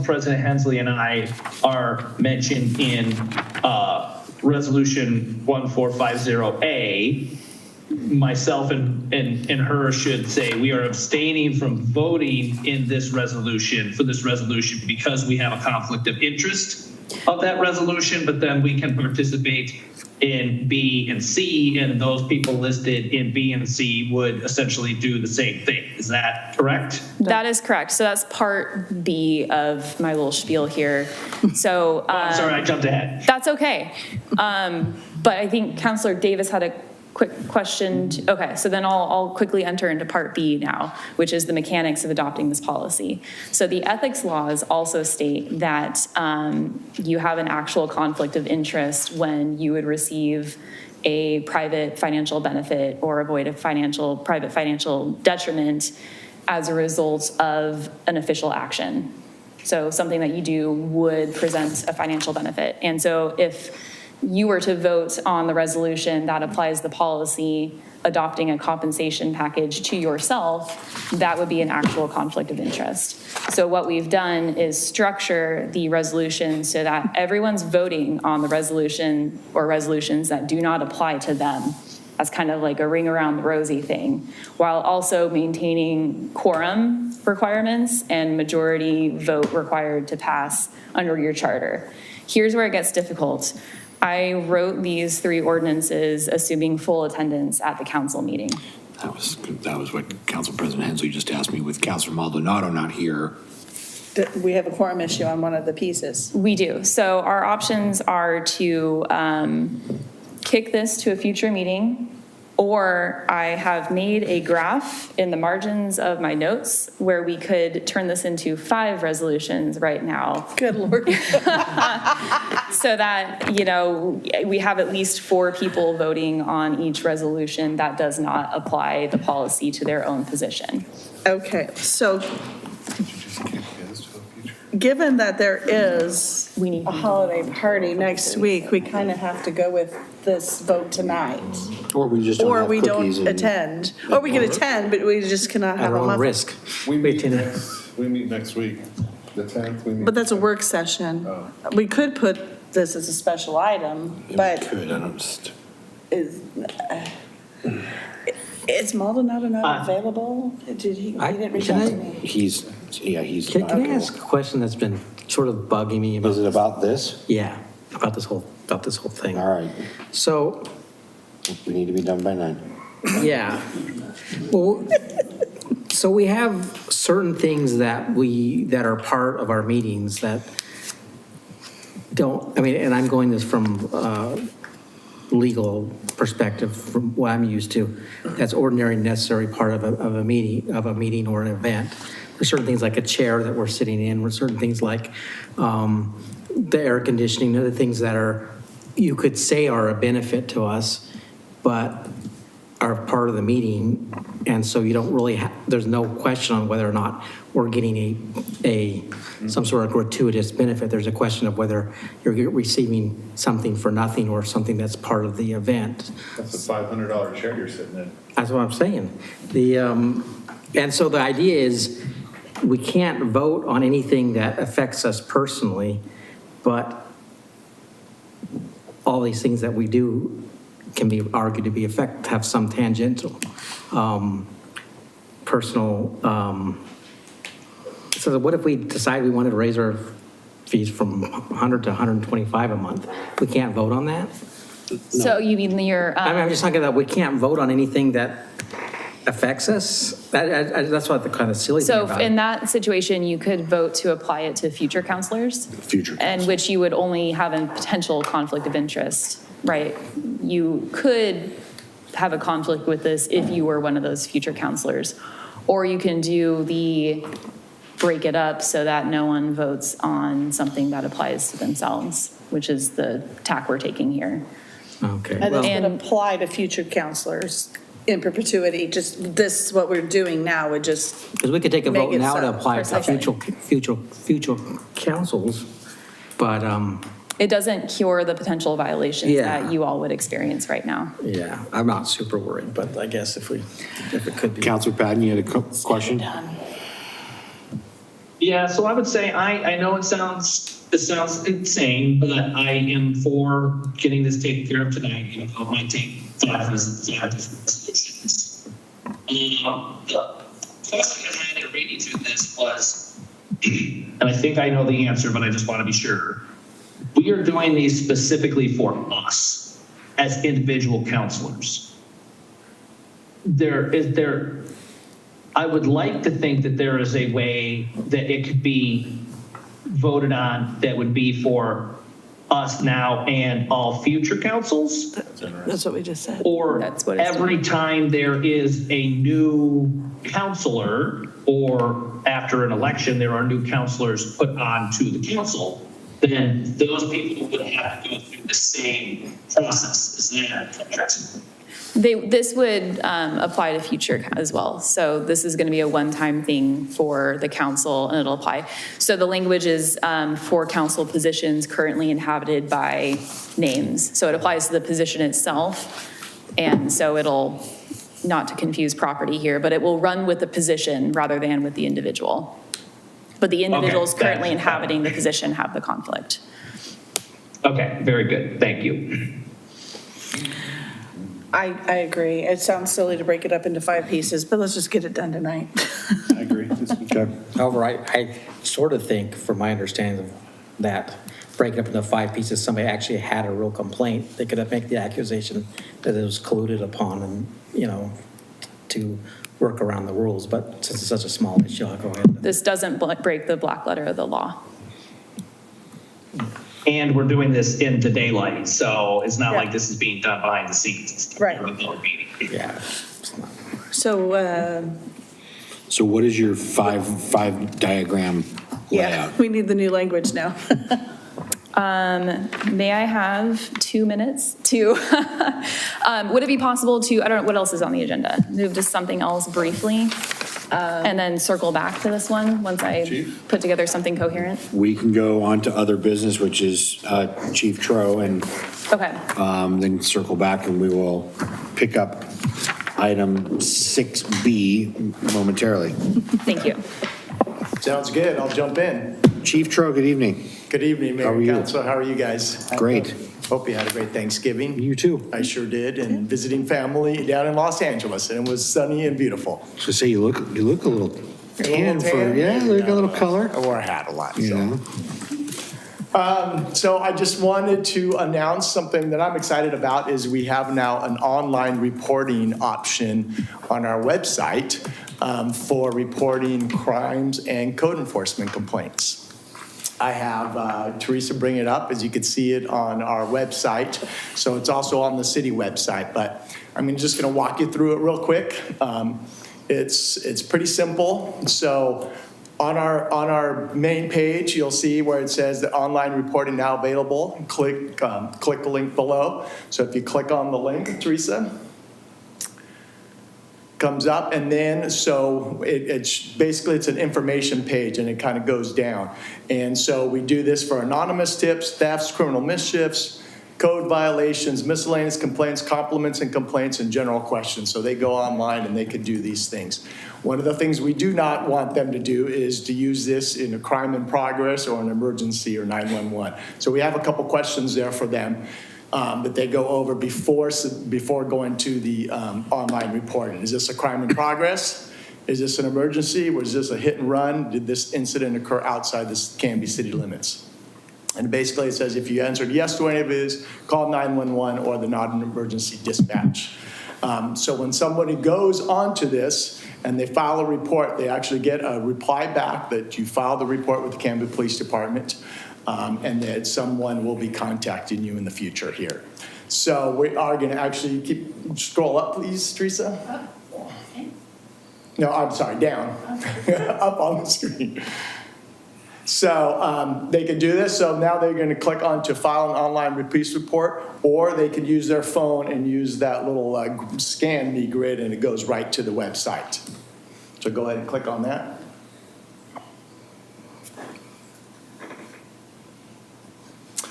President Hensley and I are mentioned in Resolution 1450A, myself and her should say we are abstaining from voting in this resolution, because we have a conflict of interest of that resolution, but then we can participate in B and C, and those people listed in B and C would essentially do the same thing. Is that correct? That is correct. So that's part B of my little spiel here. So I'm sorry, I jumped ahead. that's okay. But I think Councilor Davis had a quick question. Okay, so then I'll quickly enter into part B now, which is the mechanics of adopting this policy. So the ethics laws also state that you have an actual conflict of interest when you would receive a private financial benefit or avoid a private financial detriment as a result of an official action. So something that you do would present a financial benefit. And so if you were to vote on the resolution that applies the policy, adopting a compensation package to yourself, that would be an actual conflict of interest. So what we've done is structure the resolution so that everyone's voting on the resolution or resolutions that do not apply to them. That's kind of like a ring around the rosy thing, while also maintaining quorum requirements and majority vote required to pass under your charter. Here's where it gets difficult. I wrote these 3 ordinances assuming full attendance at the council meeting. That was what Council President Hensley just asked me with Councilor Maldonado not here. We have a quorum issue on one of the pieces. We do. So our options are to kick this to a future meeting, or I have made a graph in the margins of my notes where we could turn this into 5 resolutions right now. Good Lord. So that, you know, we have at least 4 people voting on each resolution that does not apply the policy to their own position. Okay, so given that there is a holiday party next week, we kind of have to go with this vote tonight. Or we just don't Or have we cookies don't and- attend. Or we can attend, but we just cannot have At our a own muffin. risk. We meet next week, the 10th. We meet. But that's a work session. We could put this as a special item, but Could, I don't just. is Maldonado not available? Did he didn't reach out to me. He's. Can I ask a question that's been sort of bugging me about? Is it about this? Yeah, about this whole thing. All right, So, we need to be done by 9. yeah. Well, so we have certain things that are part of our meetings that don't, I mean, and I'm going this from legal perspective, from what I'm used to, that's ordinary and necessary part of a meeting or an event. There's certain things like a chair that we're sitting in, with certain things like the air conditioning, other things that are, you could say are a benefit to us, but are part of the meeting. And so you don't really there's no question on whether or not we're getting some sort of gratuitous benefit. There's a question of whether you're receiving something for nothing or something that's part of the event. That's a $500 chair you're sitting in. That's what I'm saying. And so the idea is we can't vote on anything that affects us personally, but all these things that we do can be argued to be have some tangential, personal. So what if we decide we wanted to raise our fees from 100 to 125 a month? We can't vote on that? So you mean your, I'm just talking about we can't vote on anything that affects us? That's what the kind of silly thing so about in it. that situation, you could vote to apply it to future counselors? Future And which you would only have a potential conflict of interest, right? You could have a conflict with this if you were one of those future counselors. Or you can do the break it up so that no one votes on something that applies to themselves, which is the tack we're taking here. Okay. And well- this would apply to future counselors in perpetuity. Just this, what we're doing now would just, Because we could take a Make vote it now to so, apply it to precisely. future councils, but, It doesn't cure the potential violations Yeah. that you all would experience right now. yeah, I'm not super worried, but I guess if it could be. Councilor Patton, you had a question? Yeah, so I would say, I know it sounds insane, but I am for getting this taken care of tonight. You know, it might take 5 resolutions. The question I had in reading through this was, and I think I know the answer, but I just want to be sure. We are doing these specifically for us as individual counselors. I would like to think that there is a way that it could be voted on that would be for us now and all future councils. that's what we just said. Or That's what it's every time there is a new counselor, or after an election, there are new counselors put on to the council, then those people would have to go through the same process. Is that correct? This would apply to future as well. So this is going to be a one-time thing for the council, and it'll apply. So the language is for council positions currently inhabited by names. So it applies to the position itself. And so it'll not to confuse property here, but it will run with the position rather than with the individual. But the individuals Okay, currently that's- inhabiting the position have the conflict. Okay, very good, thank you. I agree. It sounds silly to break it up into 5 pieces, but let's just get it done tonight. I agree. However, I sort of think, from my understanding of that, breaking up into 5 pieces, somebody actually had a real complaint, they could make the accusation that it was colluded upon and, to work around the rules. But since it's such a small issue, I'll go ahead. This doesn't break the black letter of the law. And we're doing this in the daylight, so it's not like this is being done behind the scenes. It's Right. during the meeting. Yeah. So, So what is your five diagram yeah, layout? we need the new language now. May I have 2 minutes to, would it be possible to, I don't know, what else is on the agenda? Move to something else briefly, and then circle back to this one once I put together something coherent? We can go on to other business, which is Chief Tro, and Okay. then circle back and we will pick up item 6B momentarily. Thank you. Sounds good. I'll jump in. Chief Tro, good evening. Good evening, How are Mayor you? and Council. How are you guys? Great. Hope you had a great Thanksgiving. You too. I sure did, and visiting family down in Los Angeles, and it was sunny and beautiful. So say you look a little tan for, tan? yeah, like a little color. I wore a hat a lot, You so. know, So I just wanted to announce something that I'm excited about is we have now an online reporting option on our website for reporting crimes and code enforcement complaints. I have Teresa bring it up, as you can see it on our website. So it's also on the city website, but I'm just gonna walk you through it real quick. It's pretty simple. So on our main page, you'll see where it says the online reporting now available. Click the link below. So if you click on the link, Teresa, comes up, and then so it's an information page, and it kind of goes down. And so we do this for anonymous tips, thefts, criminal mischiefs, code violations, miscellaneous complaints, compliments and complaints, and general questions. So they go online and they can do these things. One of the things we do not want them to do is to use this in a crime in progress or an emergency or 911. So we have a couple questions there for them that they go over before going to the online reporting. Is this a crime in progress? Is this an emergency? Was this a hit and run? Did this incident occur outside the Canby city limits? And basically it says if you answered yes to any of these, call 911 or the non-emergency dispatch. So when somebody goes onto this and they file a report, they actually get a reply back that you filed the report with the Canby Police Department. And that someone will be contacting you in the future here. So we are going to actually scroll up, please, Teresa. No, I'm sorry, down, up on the screen. So they can do this. So now they're going to click on to file an online police report, or they can use their phone and use that little scan me grid, and it goes right to the website. So go ahead and click on that.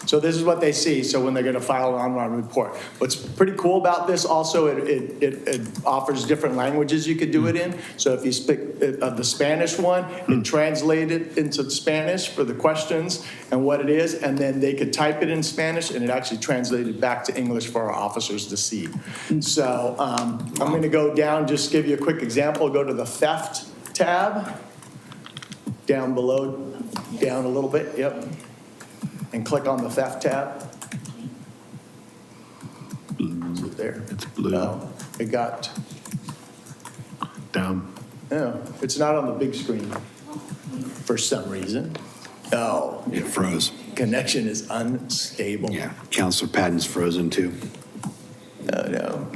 So this is what they see. So when they're going to file an online report. What's pretty cool about this also, it offers different languages you could do it in. So if you speak the Spanish one, it translates it into Spanish for the questions and what it is, and then they could type it in Spanish and it actually translated back to English for our officers to see. So I'm going to go down, just give you a quick example. Go to the theft tab, down below, down a little bit, yep. And click on the theft tab. Is it there? It's blue. No, it got, Down. no, it's not on the big screen for some reason. Oh, it froze. connection is unstable. Yeah, Counselor Patton's frozen too. No.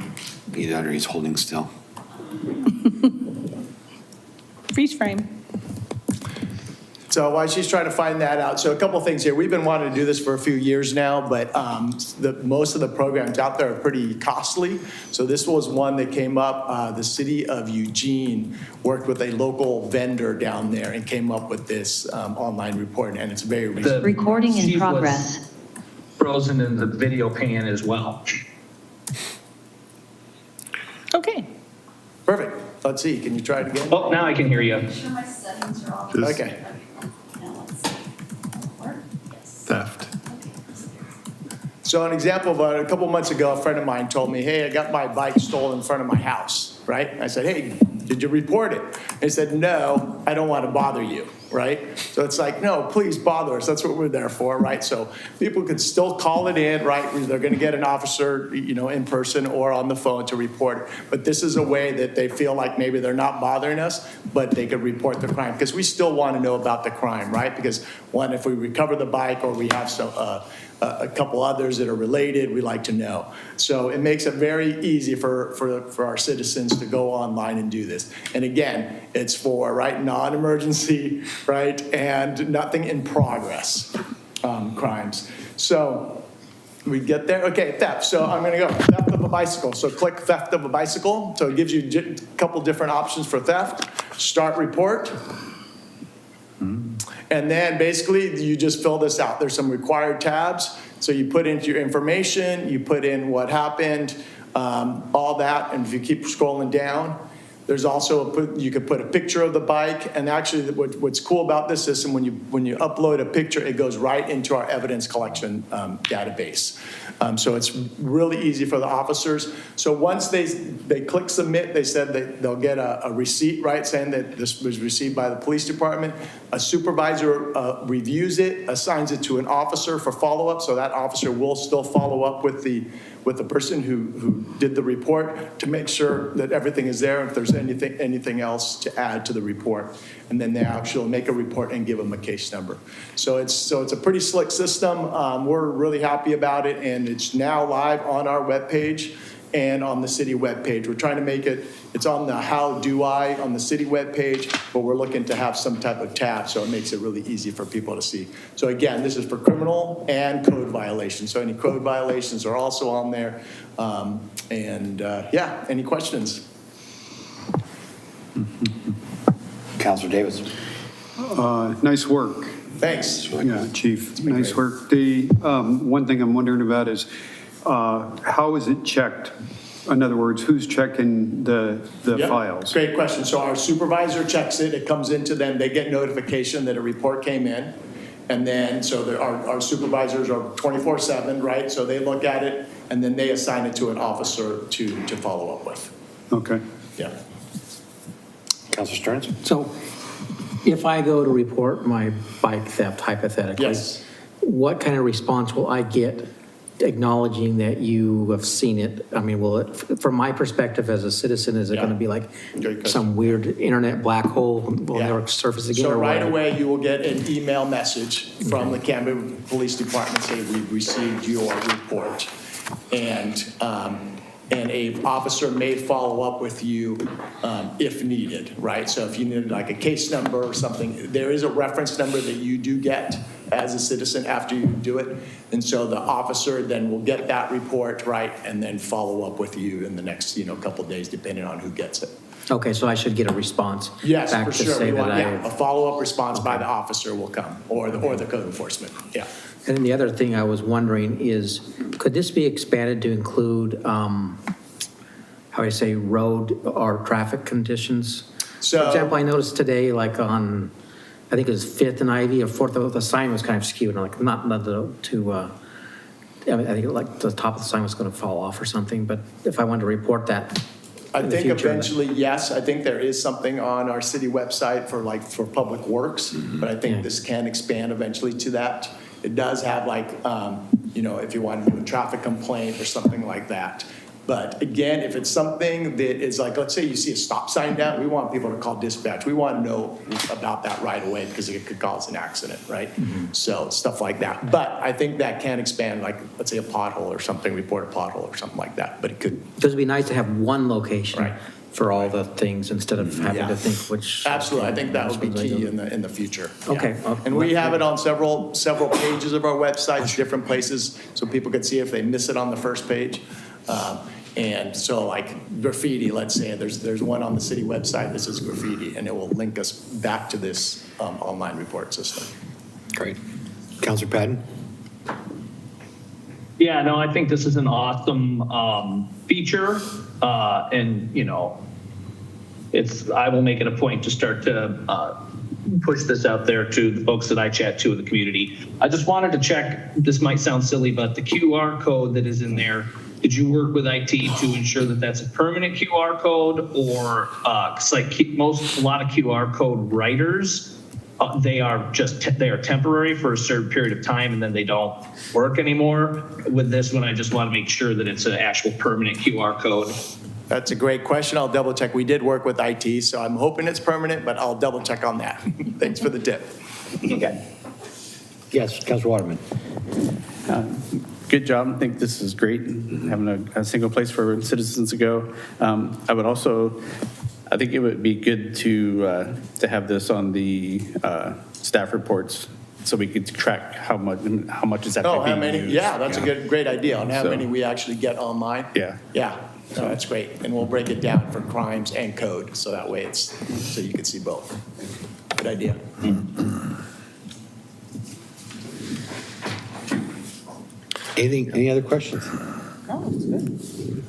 Either he's holding still. Freeze frame. So while she's trying to find that out, so a couple things here. We've been wanting to do this for a few years now, but most of the programs out there are pretty costly. So this was one that came up. The City of Eugene worked with a local vendor down there and came up with this online reporting, and it's very reasonable. Recording in Steve was progress. Frozen in the video pan as well. Okay. Let's see, can you try it again? Oh, now I can hear you. Make sure my settings are all. Just- Okay. Now let's see. Work? Yes. Theft. So an example of a couple months ago, a friend of mine told me, hey, I got my bike stolen in front of my house, right? I said, hey, did you report it? He said, no, I don't want to bother you, right? So it's like, no, please bother us. That's what we're there for, right? So people could still call it in, right? They're going to get an officer, in person or on the phone to report it. But this is a way that they feel like maybe they're not bothering us, but they could report the crime. Because we still want to know about the crime, right? Because one, if we recover the bike or we have some, a couple others that are related, we like to know. So it makes it very easy for our citizens to go online and do this. And again, it's for, right, non-emergency, right, and nothing in progress crimes. So we get there. Okay, theft. So I'm going to go theft of a bicycle. So click theft of a bicycle. So it gives you a couple different options for theft. Start report. And then basically you just fill this out. There's some required tabs. So you put into your information, you put in what happened, all that. And if you keep scrolling down, there's also you could put a picture of the bike. And actually what's cool about this system, when you upload a picture, it goes right into our evidence collection database. So it's really easy for the officers. So once they click submit, they said they'll get a receipt, right, saying that this was received by the police department. A supervisor reviews it, assigns it to an officer for follow-up, so that officer will still follow up with the person who did the report to make sure that everything is there, if there's anything else to add to the report. And then they actually make a report and give them a case number. So it's a pretty slick system. We're really happy about it, and it's now live on our webpage and on the city webpage. We're trying to make it's on the How Do I on the city webpage, but we're looking to have some type of tab so it makes it really easy for people to see. So again, this is for criminal and code violations. So any code violations are also on there. Yeah, any questions? Counselor Davis. Nice work. Thanks. Yeah, Chief, nice work. The one thing I'm wondering about is how is it checked? In other words, who's checking the Yep. files? Great question. So our supervisor checks it. It comes into them. They get notification that a report came in. And then, so our supervisors are 24/7, right? So they look at it and then they assign it to an officer to follow up with. Okay. Yeah. Counselor Stearns? So if I go to report my bike theft hypothetically, Yes. what kind of response will I get acknowledging that you have seen it? I mean, will it, from my perspective as a citizen, is it going to be like Great question. some weird internet black hole will Yeah. never surface again? So or right what? away, you will get an email message from the Canby Police Department saying, we've received your report. And a officer may follow up with you if needed, right? So if you needed like a case number or something, there is a reference number that you do get as a citizen after you do it. And so the officer then will get that report, right, and then follow up with you in the next, couple of days, depending on who gets it. Okay, so I should get a response Yes, back for to sure. say that A follow-up response by the officer will come, or the code enforcement, yeah. And then the other thing I was wondering is, could this be expanded to include, how do I say, road or traffic conditions? So- For example, I noticed today, like on, I think it was 5th and Ivy or 4th, the sign was kind of skewed, like not I think like the top of the sign was going to fall off or something, but if I wanted to report that I in the think future, eventually, yes, I think there is something on our city website for public works, but I think this can expand eventually to that. It does have like, if you want to do a traffic complaint or something like that. But again, if it's something that is like, let's say you see a stop sign down, we want people to call dispatch. We want to know about that right away because it could cause an accident, right? So stuff like that. But I think that can expand, like, let's say a pothole or something, report a pothole or something like that. But it could. Because it'd be nice to have one location Right. for all the things instead of having to think which. Absolutely, I think that would be key in the future. Yeah. Okay. And we have it on several pages of our websites, different places, so people could see if they miss it on the first page. And so like graffiti, let's say, there's one on the city website that says graffiti, and it will link us back to this online report system. Great. Counselor Patton? Yeah, no, I think this is an awesome feature. And, I will make it a point to start to push this out there to the folks that I chat to in the community. I just wanted to check, this might sound silly, but the QR code that is in there, did you work with IT to ensure that that's a permanent QR code, or cause like a lot of QR code writers, they are temporary for a certain period of time and then they don't work anymore. With this one, I just want to make sure that it's an actual permanent QR code. That's a great question. I'll double check. We did work with IT, so I'm hoping it's permanent, but I'll double check on that. Thanks for the tip. Okay. Yes, Councilor Waterman. Good job. I think this is great, having a single place for citizens to go. I think it would be good to have this on the staff reports so we could track how much is actually being used. Yeah, that's a great idea on how many we actually get online. Yeah. Yeah, no, that's great. And we'll break it down for crimes and code, so that way so you can see both. Good idea. Any other questions? No, it's good.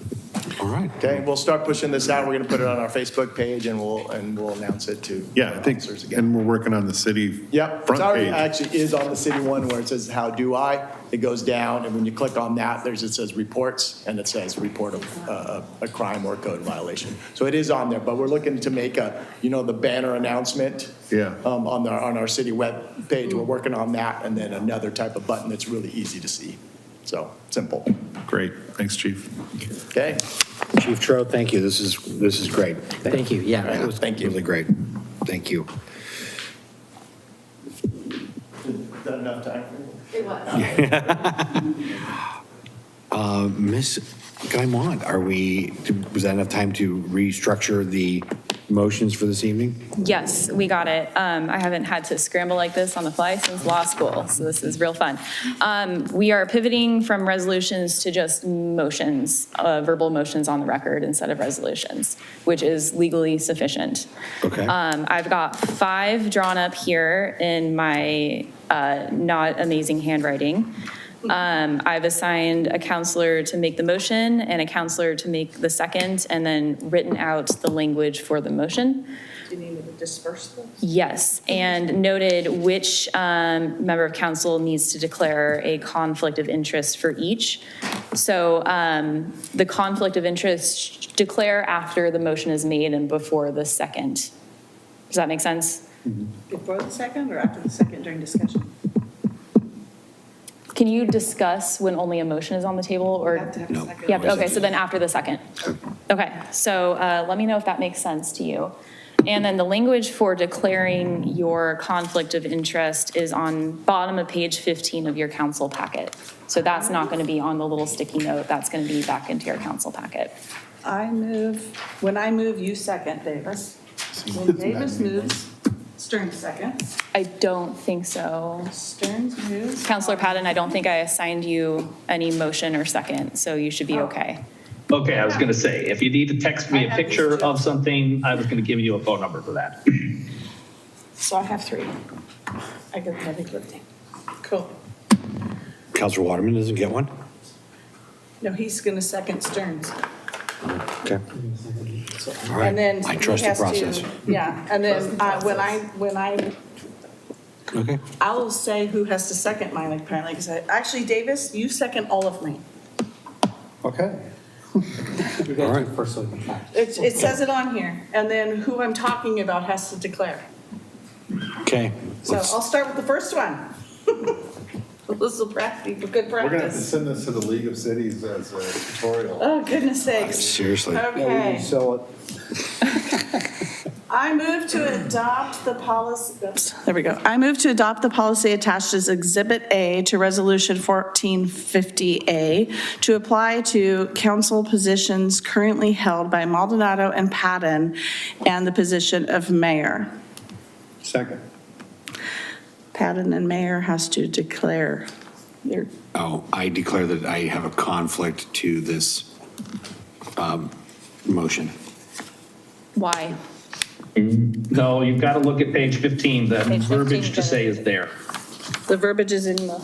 All right. Okay, we'll start pushing this out. We're going to put it on our Facebook page and we'll announce it to officers again. And we're working on the city Yep, front it already page. actually is on the city one where it says, how do I? It goes down, and when you click on that, it says reports, and it says report a crime or code violation. So it is on there, but we're looking to make the banner announcement on our city web page. We're working on that, and then another type of button that's really easy to see. So simple. Great. Thanks, Chief. Okay. Chief Tro, thank you. This is great. Thank you. Yeah, it was Thank you. Really great. Thank you. Is that enough time for you? It was. Ms. Gaimont, was that enough time to restructure the motions for this evening? Yes, we got it. I haven't had to scramble like this on the fly since law school, so this is real fun. We are pivoting from resolutions to just motions, verbal motions on the record instead of resolutions, which is legally sufficient. Okay. I've got 5 drawn up here in my not amazing handwriting. I've assigned a counselor to make the motion and a counselor to make the second, and then written out the language for the motion. Do you need me to disperse those? Yes, and noted which member of council needs to declare a conflict of interest for each. So the conflict of interest, declare after the motion is made and before the second. Does that make sense? Before the second or after the second during discussion? Can you discuss when only a motion is on the table, or? Have to have a second. Yeah, okay, so then after the second. Okay, so let me know if that makes sense to you. And then the language for declaring your conflict of interest is on bottom of page 15 of your council packet. So that's not going to be on the little sticky note. That's going to be back into your council packet. When I move, you second, Davis. When Davis moves, Stearns seconds. I don't think so. Stearns moves. Counselor Patton, I don't think I assigned you any motion or second, so you should be okay. Okay, I was going to say, if you need to text me a picture of something, I was going to give you a phone number for that. So I have 3. I get the heavy lifting. Cool. Councilor Waterman doesn't get one? No, he's going to second Stearns. Okay. All right. And then I he trust the has to- process. Yeah, and then when I, Okay. I'll say who has to second mine apparently, because actually, Davis, you second all of mine. Okay. All right. It says it on here, and then who I'm talking about has to declare. Okay. So I'll start with the first one. This will be good We're gonna have to practice. send this to the League of Cities as a tutorial. Oh, goodness sakes. Seriously. Okay. I move to adopt the policy, oops, there we go. I move to adopt the policy attached as Exhibit A to Resolution 1450A to apply to council positions currently held by Maldonado and Patton and the position of mayor. Second. Patton and mayor has to declare their, Oh, I declare that I have a conflict to this motion. Why? No, you've got to look at page 15. The Page 15 verbiage to say is there. the verbiage is in the,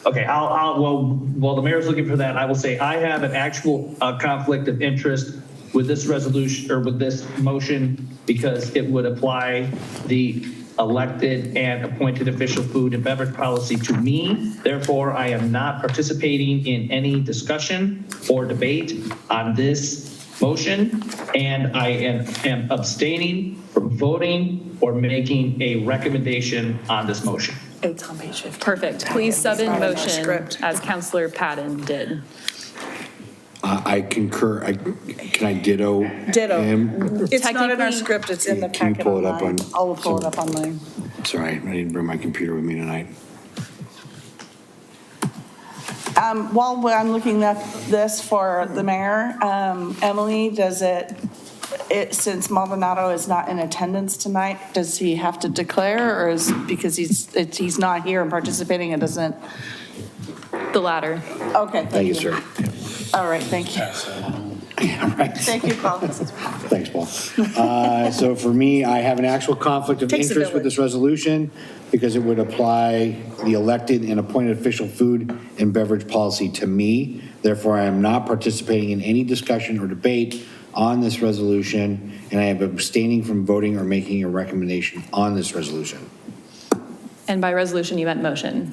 Okay, while the mayor's looking for that, I will say I have an actual conflict of interest with this resolution, or with this motion, because it would apply the elected and appointed official food and beverage policy to me. Therefore, I am not participating in any discussion or debate on this motion, and I am abstaining from voting or making a recommendation on this motion. It's on page 15. Perfect. Please sub in It's not in our motion script. as Counselor Patton did. I concur. Can I ditto? Ditto. him? It's not in our Technically- script, it's in the Can you packet pull it up online. on- I'll pull it up online. Sorry, I didn't bring my computer with me tonight. While I'm looking at this for the mayor, Emily, does it, since Maldonado is not in attendance tonight, does he have to declare, or is, because he's not here and participating, it doesn't? The latter. Okay, Thank you, sir. All right, thank you. Thank you, Paul. Thanks, Paul. So for me, I have an actual conflict of Takes a interest with this resolution because it would apply the elected and appointed official food and beverage policy to me. Therefore, I am not participating in any discussion or debate on this resolution, and I am abstaining from voting or making a recommendation on this resolution. And by resolution, you meant motion.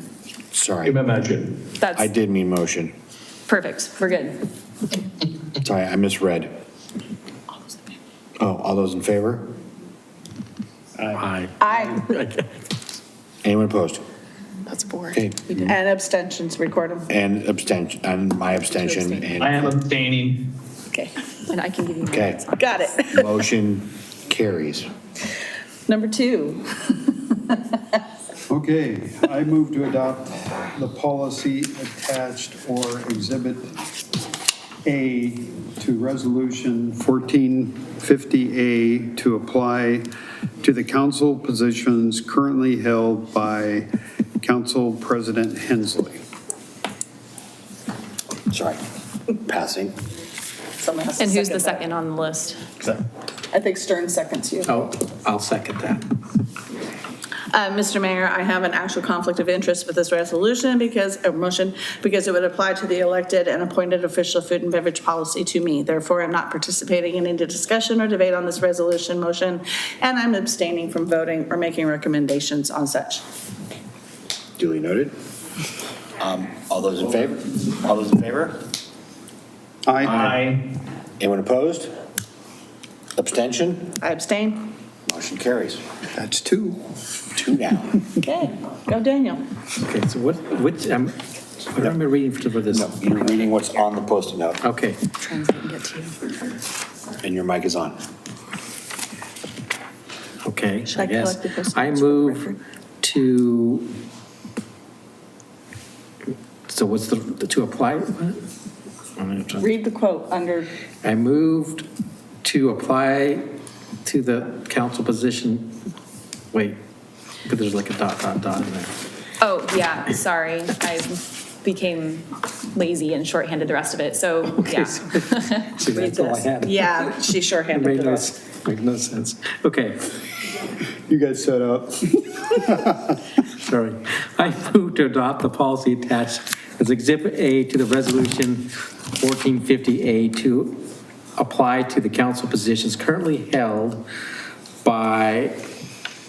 Sorry, Imagine. That's I did mean motion. perfect. We're good. Sorry, I misread. Oh, all those in favor? Aye. Aye. Anyone opposed? That's bored. Okay, And abstentions, record them. and abstention, and my abstention, I am and, abstaining. Okay, And I can give you. okay. got it. Motion carries. Number 2. Okay, I move to adopt the policy attached or Exhibit A to Resolution 1450A to apply to the council positions currently held by Council President Hensley. Sorry, passing. Someone has to And who's the second second on the list? that. I think Stern seconds you. Oh, I'll second that. Mr. Mayor, I have an actual conflict of interest with this resolution because it would apply to the elected and appointed official food and beverage policy to me. Therefore, I'm not participating in any discussion or debate on this resolution motion, and I'm abstaining from voting or making recommendations on such. Duly noted. All those in favor? All those in favor? Aye. Aye. Anyone opposed? Abstention? I abstain. Motion carries. That's 2. 2 down. Okay, go Daniel. Okay, so what am I reading for this? No, you're reading what's on the Post-it note, Okay, Translate and get to you. and your mic is on. okay, Should I I guess. collect the Post-it I notes for the move record? to, so what's to apply? Read the quote under, I moved to apply to the council position, wait, but there's like a dot in there. Oh, yeah, sorry. I became lazy and shorthanded the rest of it, so, yeah. See, that's all I had. yeah, she It shorthanded made the no, rest. made no sense. Okay, You guys set up. sorry. I move to adopt the policy attached as Exhibit A to the resolution 1450A to apply to the council positions currently held by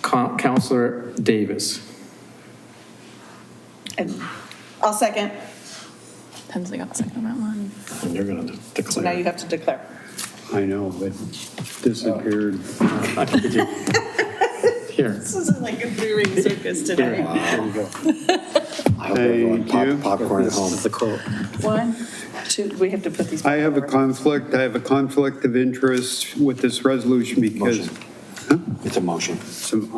Councilor Davis. And I'll second. Pensley got the second on that one. And you're going to So now you declare. have to declare. I know, but disappeared. Here. This is like a three-ring circus today. There you go. I hope everyone Thank you. popcorn at home. This is the quote. 1, 2, we have to put these. I have a back conflict of interest with this resolution because, Motion. It's a motion.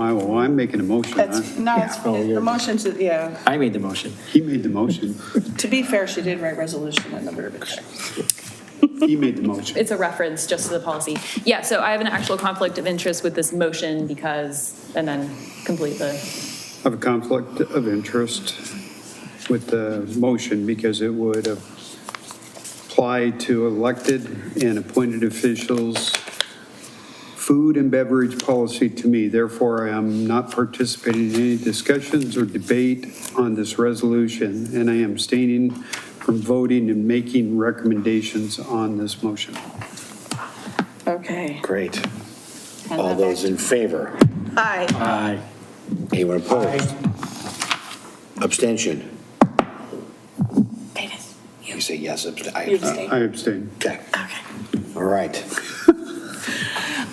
I'm making a motion. That's, huh? no, it's the motion to, yeah. I made the motion. He made the motion. To be fair, she did write resolution in the verbiage. He made the motion. It's a reference just to the policy. Yeah, so I have an actual conflict of interest with this motion because, and then complete the, I have a conflict of interest with the motion because it would apply to elected and appointed officials' food and beverage policy to me. Therefore, I am not participating in any discussions or debate on this resolution, and I am abstaining from voting and making recommendations on this motion. Okay. Great. All those in favor? Aye. Aye. Anyone opposed? Abstention? David. You say yes, You abstain. abstain. I abstain. Okay, Okay. all right.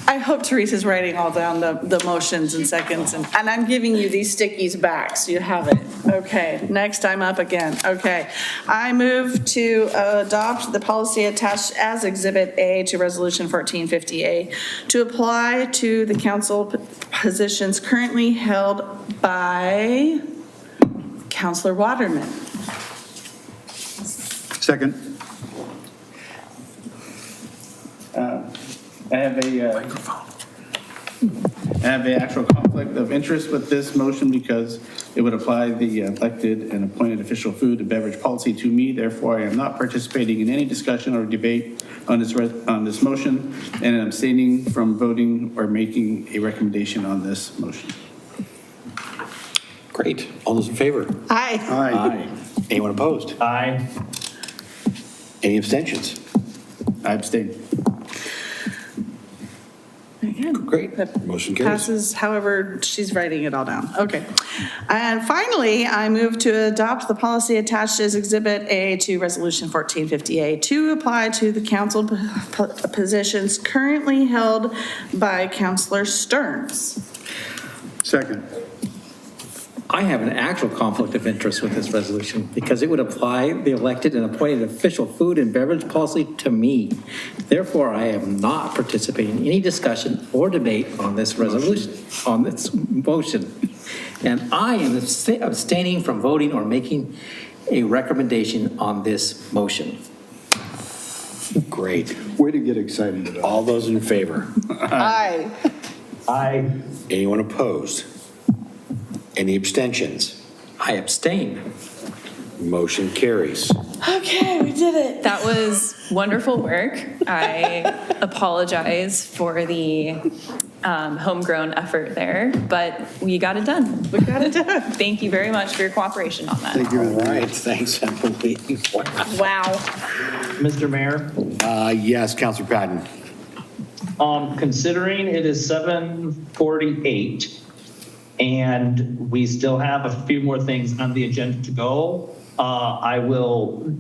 I hope Teresa's writing all down the motions and seconds, and I'm giving you these stickies back, so you have it. Okay, next I'm up again. Okay. I move to adopt the policy attached as Exhibit A to Resolution 1450A to apply to the council positions currently held by Counselor Waterman. Second. I have a actual conflict of interest with this motion because it would apply the elected and appointed official food and beverage policy to me. Therefore, I am not participating in any discussion or debate on this motion, and I'm abstaining from voting or making a recommendation on this motion. Great. All those in favor? Aye. Aye. Anyone opposed? Aye. Any abstentions? I abstain. Great. Motion carries. Passes, however, she's writing it all down. Okay. And finally, I move to adopt the policy attached as Exhibit A to Resolution 1450A to apply to the council positions currently held by Counselor Stearns. Second. I have an actual conflict of interest with this resolution because it would apply the elected and appointed official food and beverage policy to me. Therefore, I am not participating in any discussion or debate on this resolution, on this motion. And I am abstaining from voting or making a recommendation on this motion. Great. Way to get excited about it. All those in favor? Aye. Aye. Anyone opposed? Any abstentions? I abstain. Motion carries. Okay, we did it. That was wonderful work. I apologize for the homegrown effort there, but we got it done. We got it done. Thank you very much for your cooperation on that. Thank you. All right, thanks, Emily. Wow. Wow. Mr. Mayor, Yes, Counselor Patton. considering it is 7:48 and we still have a few more things on the agenda to go, I will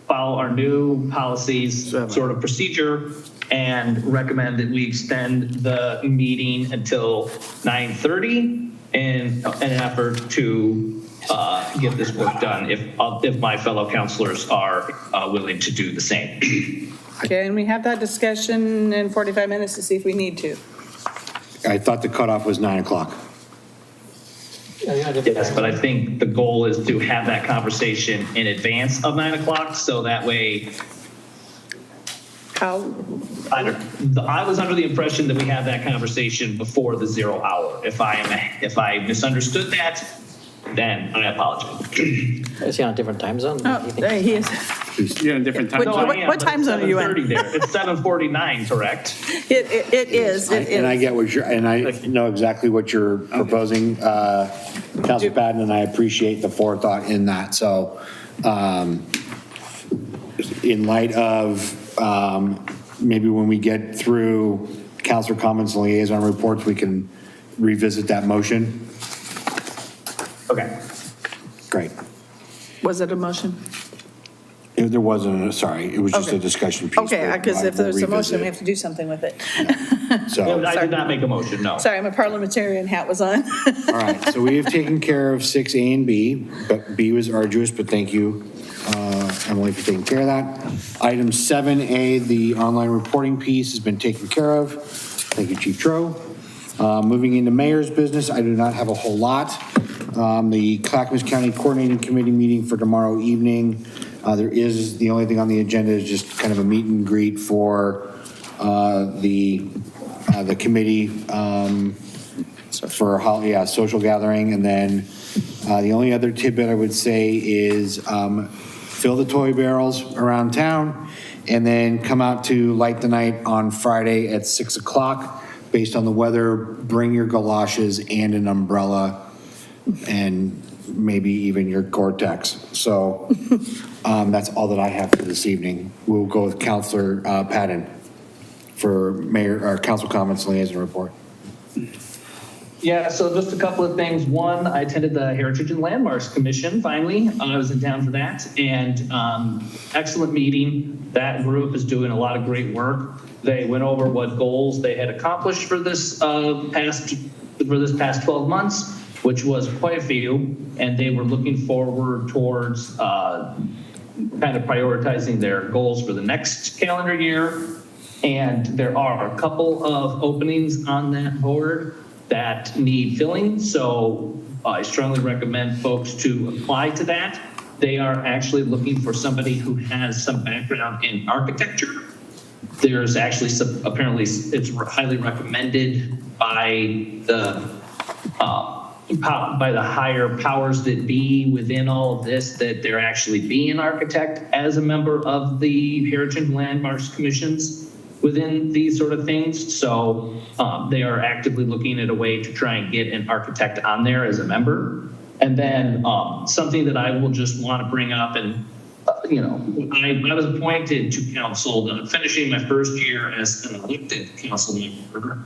follow our new policies sort of procedure and recommend that we extend the meeting until 9:30 in an effort to get this work done if my fellow counselors are willing to do the same. Can we have that discussion in 45 minutes to see if we need to? I thought the cutoff was 9 o'clock. Yes, but I think the goal is to have that conversation in advance of 9 o'clock, so that way, How? I was under the impression that we had that conversation before the 0 hour. If I misunderstood that, then I apologize. Is he on a different time zone? Oh, there he is. You're in a different time. What- No, I am, what but time it's zone are you in? 7:30 there. It's 7:49, correct? It is. And I get what you're, and I know exactly what you're proposing, Counselor Patton, and I appreciate the forethought in that. So in light of maybe when we get through Counselor comments and liaison reports, we can revisit that motion. Okay. Great. Was it a motion? There wasn't, sorry, it was just a Okay. discussion piece. Okay, but because if we'll there's a motion, revisit we it. have to do something with it. So. I did not make a motion, no. Sorry, my parliamentarian hat was on. All right, so we have taken care of 6A and B, but B was arduous, but thank you, Emily, for taking care of that. Item 7A, the online reporting piece has been taken care of. Thank you, Chief Tro. Moving into mayor's business, I do not have a whole lot. The Clackamas County Coordinating Committee meeting for tomorrow evening. The only thing on the agenda is just kind of a meet and greet for the committee for social gathering. And then the only other tidbit I would say is fill the toy barrels around town and then come out to light the night on Friday at 6 o'clock. Based on the weather, bring your galoshes and an umbrella and maybe even your Gore-Tex. So that's all that I have for this evening. We'll go with Counselor Patton. for mayor, or council comments, liaison report. Yeah, so just a couple of things. One, I attended the Heritage and Landmarks Commission, finally. I was in town for that, and excellent meeting. That group is doing a lot of great work. They went over what goals they had accomplished for this past 12 months, which was quite a few, and they were looking forward towards kind of prioritizing their goals for the next calendar year. And there are a couple of openings on that board that need filling, so I strongly recommend folks to apply to that. They are actually looking for somebody who has some background in architecture. There's actually some, apparently it's highly recommended by the higher powers that be within all of this, that there actually be an architect as a member of the Heritage and Landmarks Commissions within these sort of things. So they are actively looking at a way to try and get an architect on there as a member. And then something that I will just want to bring up, and I was appointed to council, finishing my first year as an elected council member,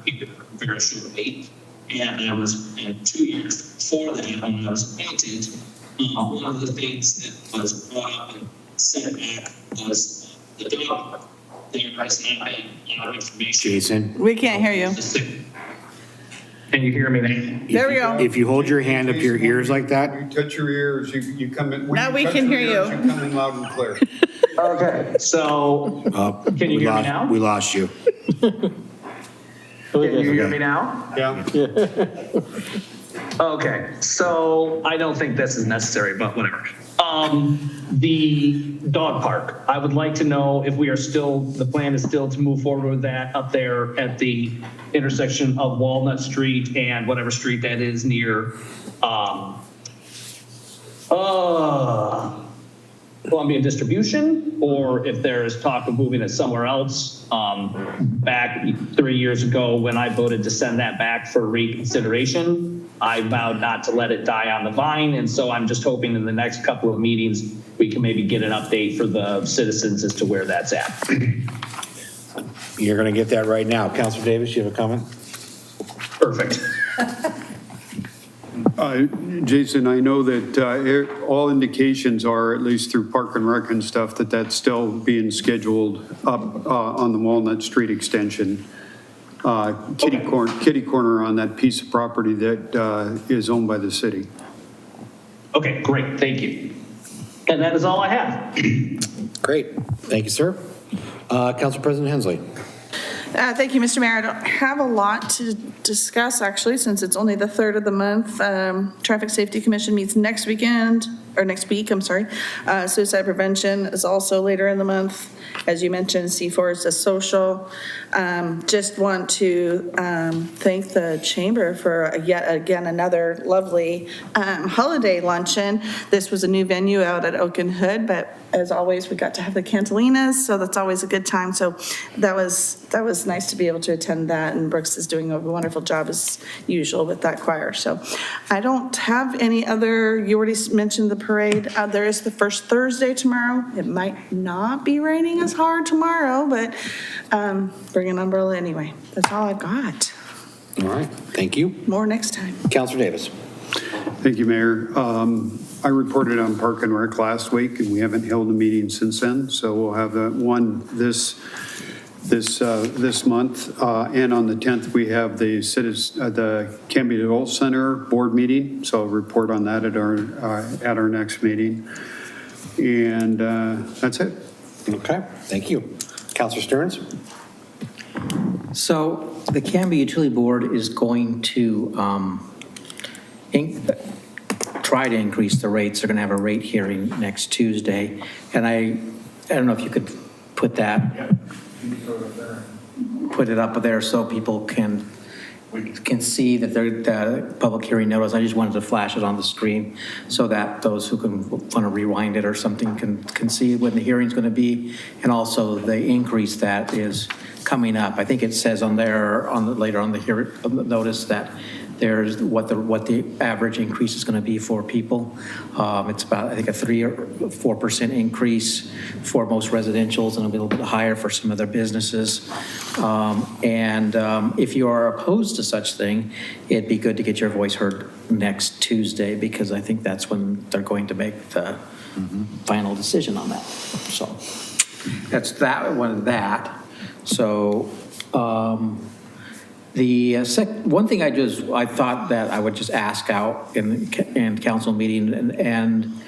very short wait. And I was, 2 years before that, when I was appointed, one of the things that was brought up and sent back was the dog. There has not been a lot of information. Jason? We can't hear you. Can you hear me now? There we go. If you hold your hand up to your ears like that. You touch your ears, you come in. Now we can hear you. You come in loud and clear. Okay, so can you hear me now? We lost you. Can you hear me now? Yeah. Okay, so I don't think this is necessary, but whatever. The dog park, I would like to know if we are still, the plan is still to move forward with that up there at the intersection of Walnut Street and whatever street that is near Columbia Distribution, or if there is talk of moving it somewhere else. Back 3 years ago, when I voted to send that back for reconsideration, I vowed not to let it die on the vine. And so I'm just hoping in the next couple of meetings, we can maybe get an update for the citizens as to where that's at. You're going to get that right now. Councilor Davis, you have a comment? Perfect. Jason, I know that all indications are, at least through Park and Rec and stuff, that that's still being scheduled up on the Walnut Street extension. Kitty corner on that piece of property that is owned by the city. Okay, great. Thank you. And that is all I have. Great. Thank you, sir. Council President Hensley. Thank you, Mr. Mayor. I don't have a lot to discuss, actually, since it's only the 3rd of the month. Traffic Safety Commission meets next week, I'm sorry. Suicide prevention is also later in the month. As you mentioned, C4 is a social. Just want to thank the chamber for yet again another lovely holiday luncheon. This was a new venue out at Oak and Hood, but as always, we got to have the cantalinas, so that's always a good time. So that was nice to be able to attend that, and Brooks is doing a wonderful job as usual with that choir. So I don't have any other, you already mentioned the parade. There is the first Thursday tomorrow. It might not be raining as hard tomorrow, but bring an umbrella anyway. That's all I've got. All right. Thank you. More next time. Councilor Davis. Thank you, Mayor. I reported on Park and Rec last week, and we haven't held a meeting since then. So we'll have one this month, and on the 10th we have the Canby Adult Center board meeting. So I'll report on that at our next meeting, and that's it. Okay. Thank you, Councilor Stearns. So the Canby Utility Board is going to try to increase the rates. They're going to have a rate hearing next Tuesday. And I don't know if you could put that, put it up there so people can see that the public hearing notice. I just wanted to flash it on the screen so that those who want to rewind it or something can see when the hearing's going to be, and also the increase that is coming up. I think it says on there later on the notice that there's what the average increase is going to be for people. It's about, I think, a 3 or 4% increase for most residentials and a little bit higher for some other businesses. If you are opposed to such thing, it'd be good to get your voice heard next Tuesday, because I think that's when they're going to make the final decision on that. So that's that one. So one thing I thought that I would just ask out in council meeting, and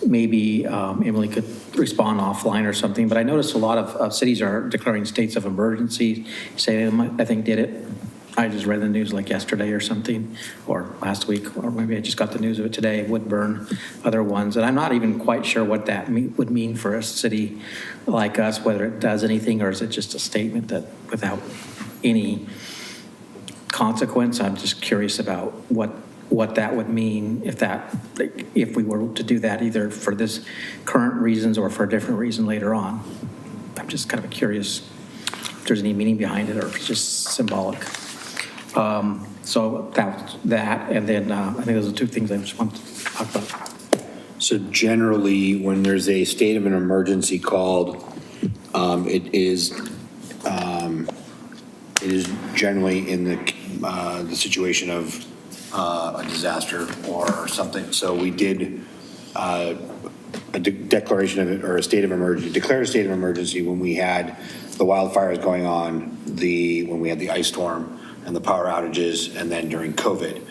maybe Emily could respond offline or something, but I noticed a lot of cities are declaring states of emergency. Salem, I think, did it. I just read the news like yesterday or something, or last week, or maybe I just got the news of it today. Woodburn, other ones, and I'm not even quite sure what that would mean for a city like us, whether it does anything, or is it just a statement that without any consequence. I'm just curious about what that would mean if we were to do that, either for this current reasons or for a different reason later on. I'm just kind of curious if there's any meaning behind it, or if it's just symbolic. So that, and then I think those are two things I just want to talk about. So generally, when there's a state of an emergency called, it is generally in the situation of a disaster or something. So we did a declaration of it, or a state of emergency, declared a state of emergency when we had the wildfires going on, when we had the ice storm and the power outages, and then during COVID,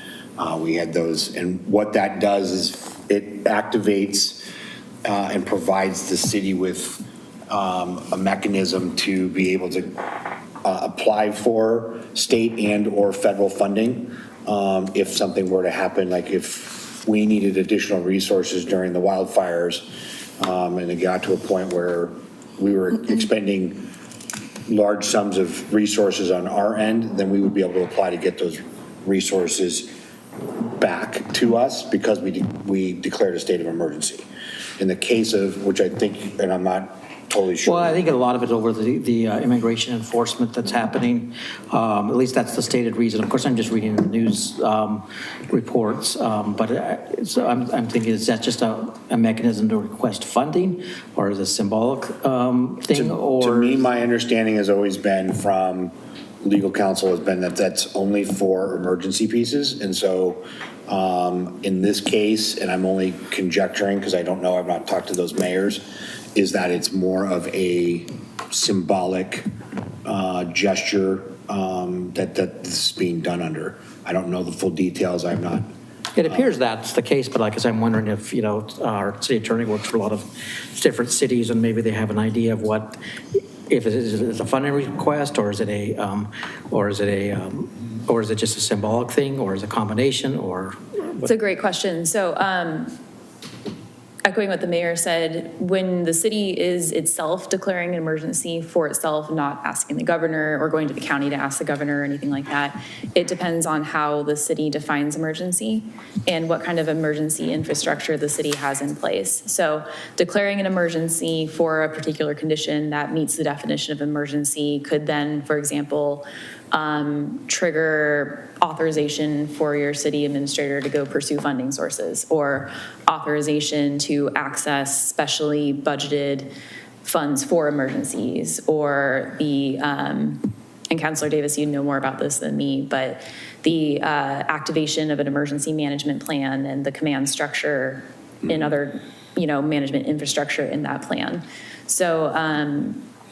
we had those. And what that does is it activates and provides the city with a mechanism to be able to apply for state and or federal funding if something were to happen, like if we needed additional resources during the wildfires and it got to a point where we were expending large sums of resources on our end, then we would be able to apply to get those resources back to us, because we declared a state of emergency. In the case of, which I think, and I'm not totally sure. Well, I think a lot of it's over the immigration enforcement that's happening. At least that's the stated reason. Of course, I'm just reading the news reports, but so I'm thinking, is that just a mechanism to request funding, or is it a symbolic thing? To me, my understanding has always been from legal counsel has been that that's only for emergency pieces. And so in this case, and I'm only conjecturing because I don't know, I've not talked to those mayors, is that it's more of a symbolic gesture that this is being done under. I don't know the full details. I've not. It appears that's the case, but like I said, I'm wondering if, our city attorney works for a lot of different cities, and maybe they have an idea of what, if it is a funding request, or is it just a symbolic thing, or is it a combination, or? It's a great question. So echoing what the mayor said, when the city is itself declaring an emergency for itself, not asking the governor or going to the county to ask the governor or anything like that, it depends on how the city defines emergency and what kind of emergency infrastructure the city has in place. So declaring an emergency for a particular condition that meets the definition of emergency could then, for example, trigger authorization for your city administrator to go pursue funding sources, or authorization to access specially budgeted funds for emergencies, or the, and Councilor Davis, you know more about this than me, but the activation of an emergency management plan and the command structure and other, management infrastructure in that plan. So,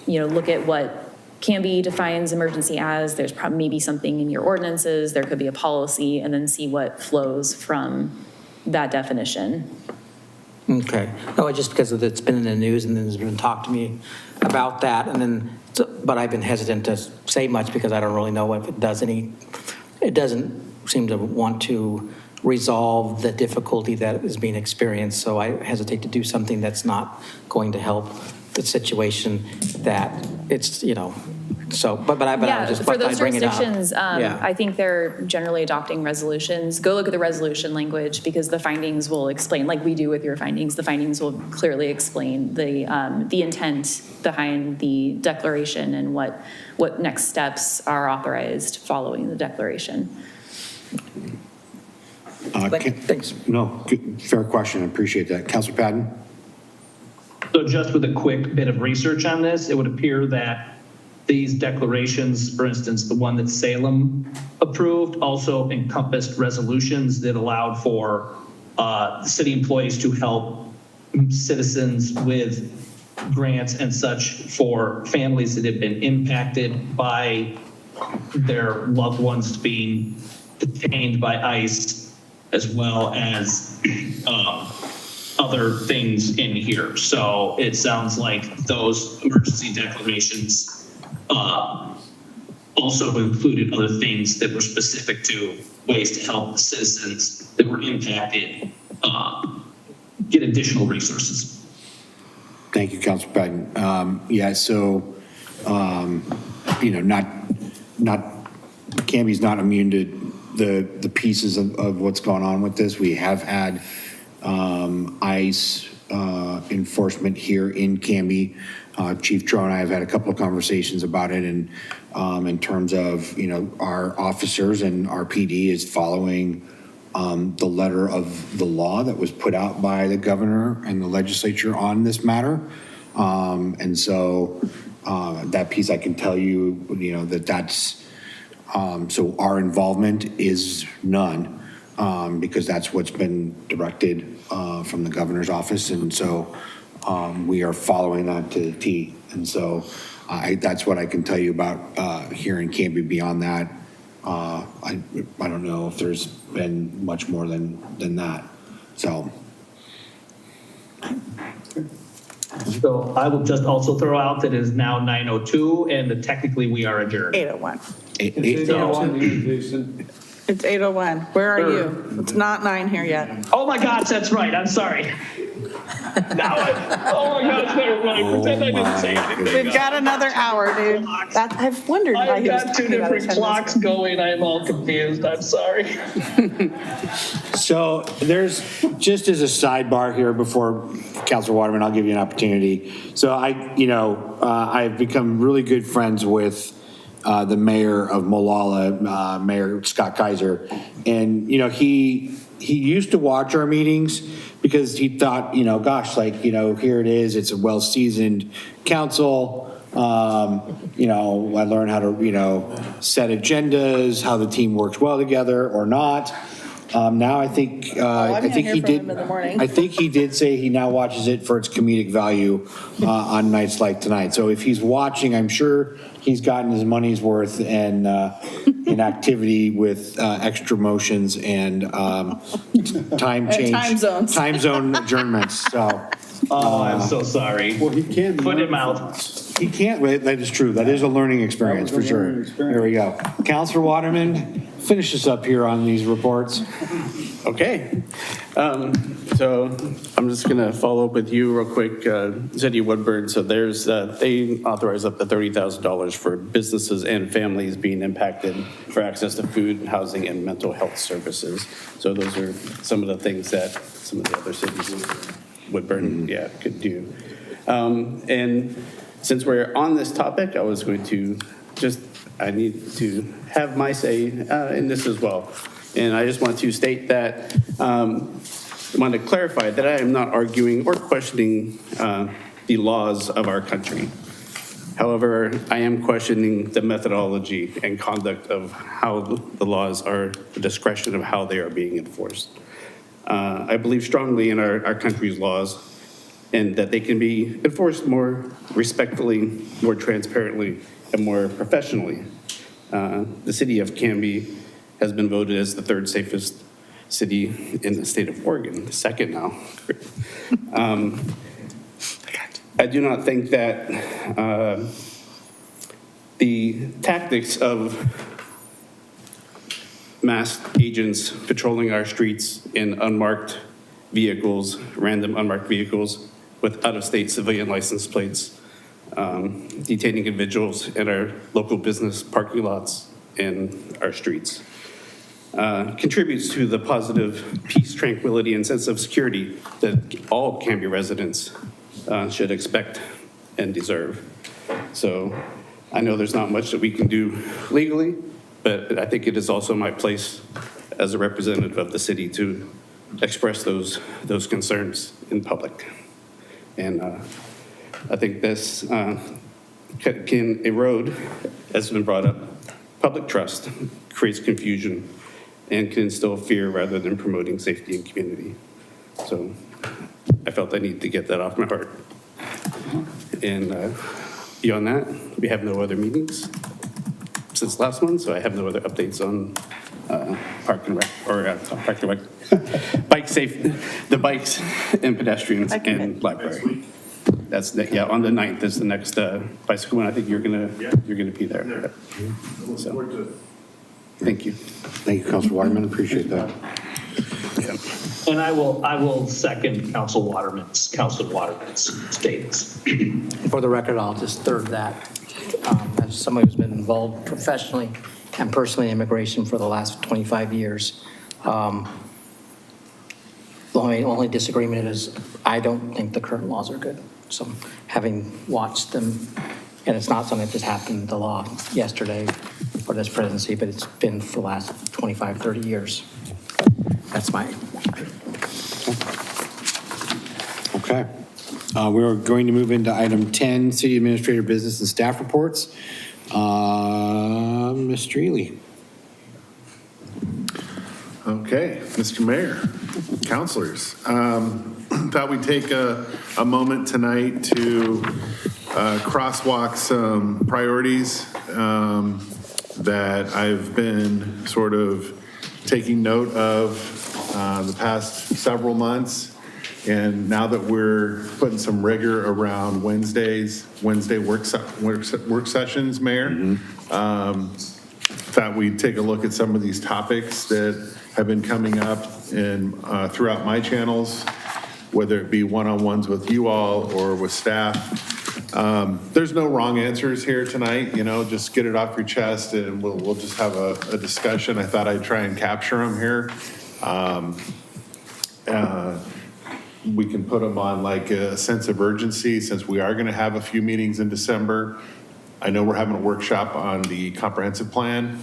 look at what Canby defines emergency as. There's probably maybe something in your ordinances, there could be a policy, and then see what flows from that definition. Okay. No, just because it's been in the news and then there's been talk to me about that, and then, but I've been hesitant to say much because I don't really know if it does it doesn't seem to want to resolve the difficulty that is being experienced. So I hesitate to do something that's not going to help the situation that it's, so, but I just for those bring jurisdictions, it up. Yeah. I think they're generally adopting resolutions. Go look at the resolution language, because the findings will explain, like we do with your findings, the findings will clearly explain the intent behind the declaration and what next steps are authorized following the declaration. Thanks. No, fair question, I appreciate that. Councilor Patton? So just with a quick bit of research on this, it would appear that these declarations, for instance, the one that Salem approved, also encompassed resolutions that allowed for city employees to help citizens with grants and such for families that have been impacted by their loved ones being detained by ICE, as well as other things in here. So it sounds like those emergency declarations also included other things that were specific to ways to help the citizens that were impacted get additional resources. Thank you, Councilor Patton. Yeah, so, Canby's not immune to the pieces of what's going on with this. We have had ICE enforcement here in Canby. Chief Joe and I have had a couple of conversations about it, and in terms of, our officers and our PD is following the letter of the law that was put out by the governor and the legislature on this matter. And so that piece, I can tell you, that's, so our involvement is none, because that's what's been directed from the governor's office. And so we are following that to the T. And so that's what I can tell you about here in Canby. Beyond that, I don't know if there's been much more than that. So. So I will just also throw out that it is now 9:02 and that technically we are adjourned. 8:01. Eight. It's 8:01. Where are you? It's not 9 here yet. Oh my gosh, that's right. I'm sorry. Oh my gosh, never mind. Pretend I didn't say anything. We've got another hour, dude. I've wondered why I've he was got two talking about different attendance. clocks going. I'm all confused. I'm sorry. So there's, just as a sidebar here before Councilor Waterman, I'll give you an opportunity. So I've become really good friends with the mayor of Molalla, Mayor Scott Kaiser. And, he used to watch our meetings because he thought, gosh, here it is. It's a well-seasoned council. I learned how to, set agendas, how the team works well together or not. Now I think he did. I think he did say he now watches it for its comedic value on nights like tonight. So if he's watching, I'm sure he's gotten his money's worth and in activity with extra motions and time change, time zone adjournments. So. Oh, I'm so sorry. Well, he can't. Put him out. He can't. That is true. That is a learning experience for sure. There we go. Councilor Waterman, finish us up here on these reports. Okay. So I'm just going to follow up with you real quick. City of Woodburn, so there's, they authorize up to $30,000 for businesses and families being impacted for access to food, housing, and mental health services. So those are some of the things that some of the other cities in Woodburn, could do. And since we're on this topic, I was going to I need to have my say in this as well. And I just want to state that, I want to clarify that I am not arguing or questioning the laws of our country. However, I am questioning the methodology and conduct of how the laws are, the discretion of how they are being enforced. I believe strongly in our country's laws and that they can be enforced more respectfully, more transparently, and more professionally. The city of Canby has been voted as the third safest city in the state of Oregon, the second now. I do not think that the tactics of masked agents patrolling our streets in unmarked vehicles, random unmarked vehicles with out-of-state civilian license plates, detaining individuals in our local business parking lots and our streets, contributes to the positive peace, tranquility, and sense of security that all Canby residents should expect and deserve. So I know there's not much that we can do legally, but I think it is also my place as a representative of the city to express those concerns in public. And I think this can erode, as has been brought up, public trust, creates confusion, and can instill fear rather than promoting safety and community. So I felt I needed to get that off my heart. And beyond that, we have no other meetings since last one, so I have no other updates on park and rec, or park and rec, bike safe, the bikes and pedestrians and library. That's, yeah, on the 9th is the next bicycle one. I think you're gonna be there. So, thank you. Thank you, Councilor Waterman, appreciate that. And I will second Councilor Waterman's statements. For the record, I'll just third that. As somebody who's been involved professionally and personally in immigration for the last 25 years, the only disagreement is I don't think the current laws are good. So having watched them, and it's not something that just happened, the law yesterday for this presidency, but it's been for the last 25, 30 years. That's my opinion. Okay. We're going to move into item 10, City Administrator Business and Staff Reports. Ms. Streely. Okay, Mr. Mayor, councilors, thought we'd take a moment tonight to crosswalk some priorities that I've been sort of taking note of the past several months. And now that we're putting some rigor around Wednesday work sessions, Mayor, thought we'd take a look at some of these topics that have been coming up in throughout my channels, whether it be one-on-ones with you all or with staff. There's no wrong answers here tonight, you know, just get it off your chest and we'll just have a discussion. I thought I'd try and capture them here. We can put them on like a sense of urgency since we are going to have a few meetings in December. I know we're having a workshop on the comprehensive plan.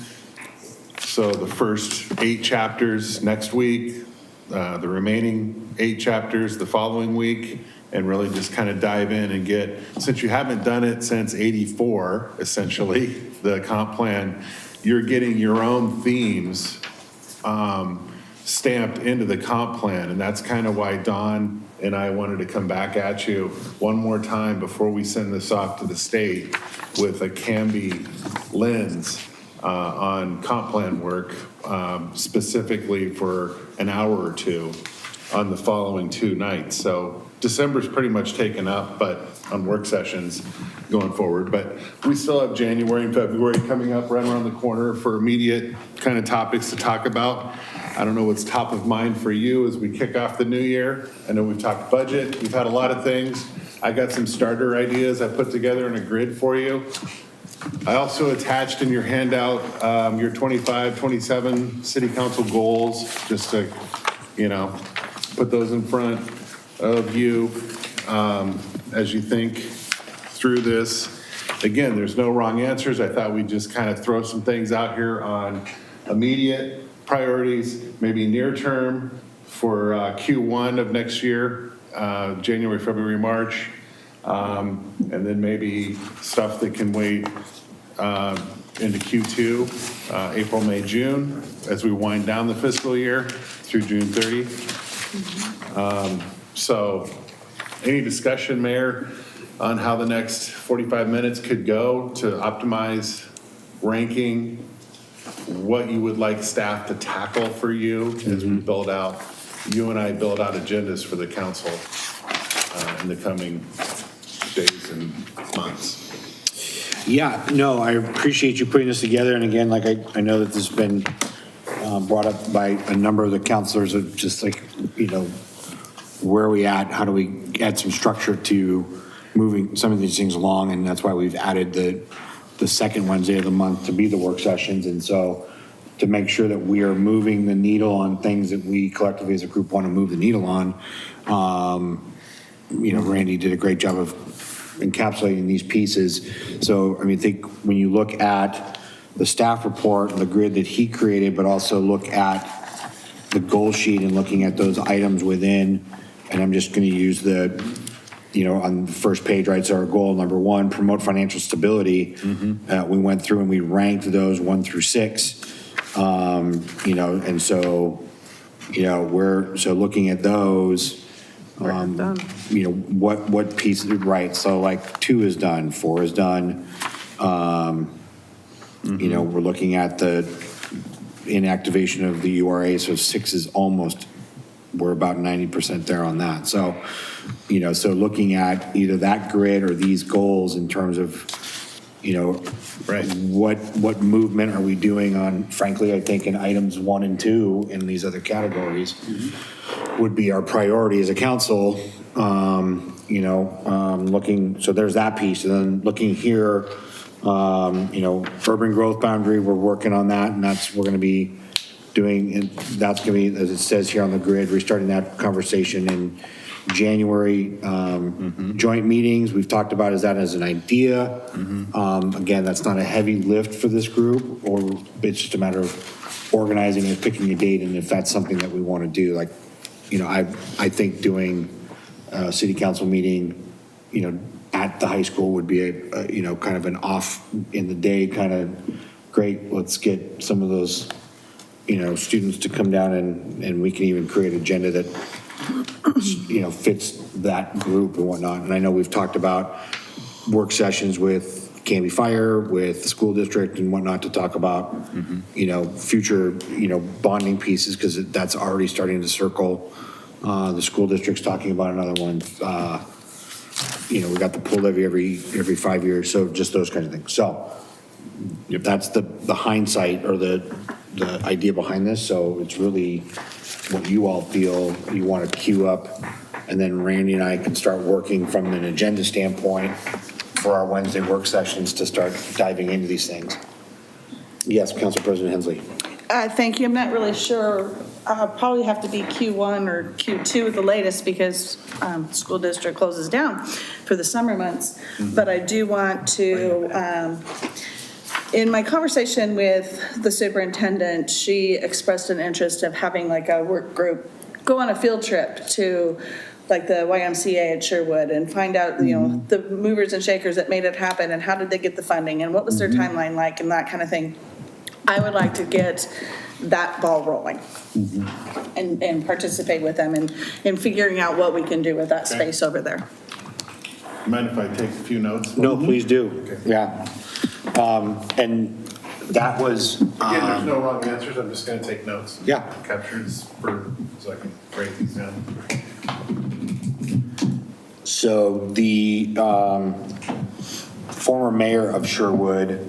So the first 8 chapters next week, the remaining 8 chapters the following week, and really just kind of dive in and get, since you haven't done it since '84, essentially, the comp plan, you're getting your own themes stamped into the comp plan. And that's kind of why Don and I wanted to come back at you one more time before we send this off to the state with a Canby lens on comp plan work, specifically for an hour or 2 on the following 2 nights. So December's pretty much taken up, but on work sessions going forward. But we still have January and February coming up right around the corner for immediate kind of topics to talk about. I don't know what's top of mind for you as we kick off the new year. I know we've talked budget, we've had a lot of things. I got some starter ideas I put together in a grid for you. I also attached in your handout your 25, 27 city council goals, just to, you know, put those in front of you as you think through this. Again, there's no wrong answers. I thought we'd just kind of throw some things out here on immediate priorities, maybe near term for Q1 of next year, January, February, March, and then maybe stuff that can wait into Q2, April, May, June, as we wind down the fiscal year through June 30. So any discussion, Mayor, on how the next 45 minutes could go to optimize ranking, what you would like staff to tackle for you as we build out, you and I build out agendas for the council in the coming days and months. Yeah, no, I appreciate you putting this together. And again, like I know that this has been brought up by a number of the councilors of just like, you know, where are we at? How do we add some structure to moving some of these things along? And that's why we've added the second Wednesday of the month to be the work sessions. And so to make sure that we are moving the needle on things that we collectively as a group want to move the needle on, you know, Randy did a great job of encapsulating these pieces. So, I mean, I think when you look at the staff report and the grid that he created, but also look at the goal sheet and looking at those items within, and I'm just going to use the, on the first page, right, so our goal number 1, promote financial stability. We went through and we ranked those 1 through 6, and so, so looking at those, what piece, right, so like 2 is done, 4 is done. We're looking at the inactivation of the URA, so 6 is almost, we're about 90% there on that. So, so looking at either that grid or these goals in terms of, Right. what movement are we doing on, frankly, I think in items 1 and 2 in these other categories would be our priority as a council, looking, so there's that piece. And then looking here, urban growth boundary, we're working on that, and we're going to be doing, and that's going to be, as it says here on the grid, restarting that conversation in January. Joint meetings, we've talked about as an idea. Again, that's not a heavy lift for this group, or it's just a matter of organizing and picking a date, and if that's something that we want to do, like, I think doing a city council meeting, at the high school would be a kind of an off in the day kind of, great, let's get some of those, students to come down, and we can even create an agenda that, fits that group and whatnot. And I know we've talked about work sessions with Canby Fire, with the school district and whatnot to talk about, future, bonding pieces, because that's already starting to circle. The school district's talking about another one. We got the pool levy every 5 years, so just those kinds of things. So that's the hindsight or the idea behind this. So it's really what you all feel you want to queue up, and then Randy and I can start working from an agenda standpoint for our Wednesday work sessions to start diving into these things. Yes, Council President Hensley. Thank you. I'm not really sure. I'll probably have to be Q1 or Q2 at the latest, because school district closes down for the summer months. But I do want to, in my conversation with the superintendent, she expressed an interest of having like a work group go on a field trip to like the YMCA at Sherwood and find out, the movers and shakers that made it happen, and how did they get the funding, and what was their timeline like, and that kind of thing. I would like to get that ball rolling and participate with them in figuring out what we can do with that space over there. Mind if I take a few notes? No, please do. Okay. Yeah. And that was. Again, there's no wrong answers. I'm just going to take notes. Yeah. Capture this so I can break these down. So the former mayor of Sherwood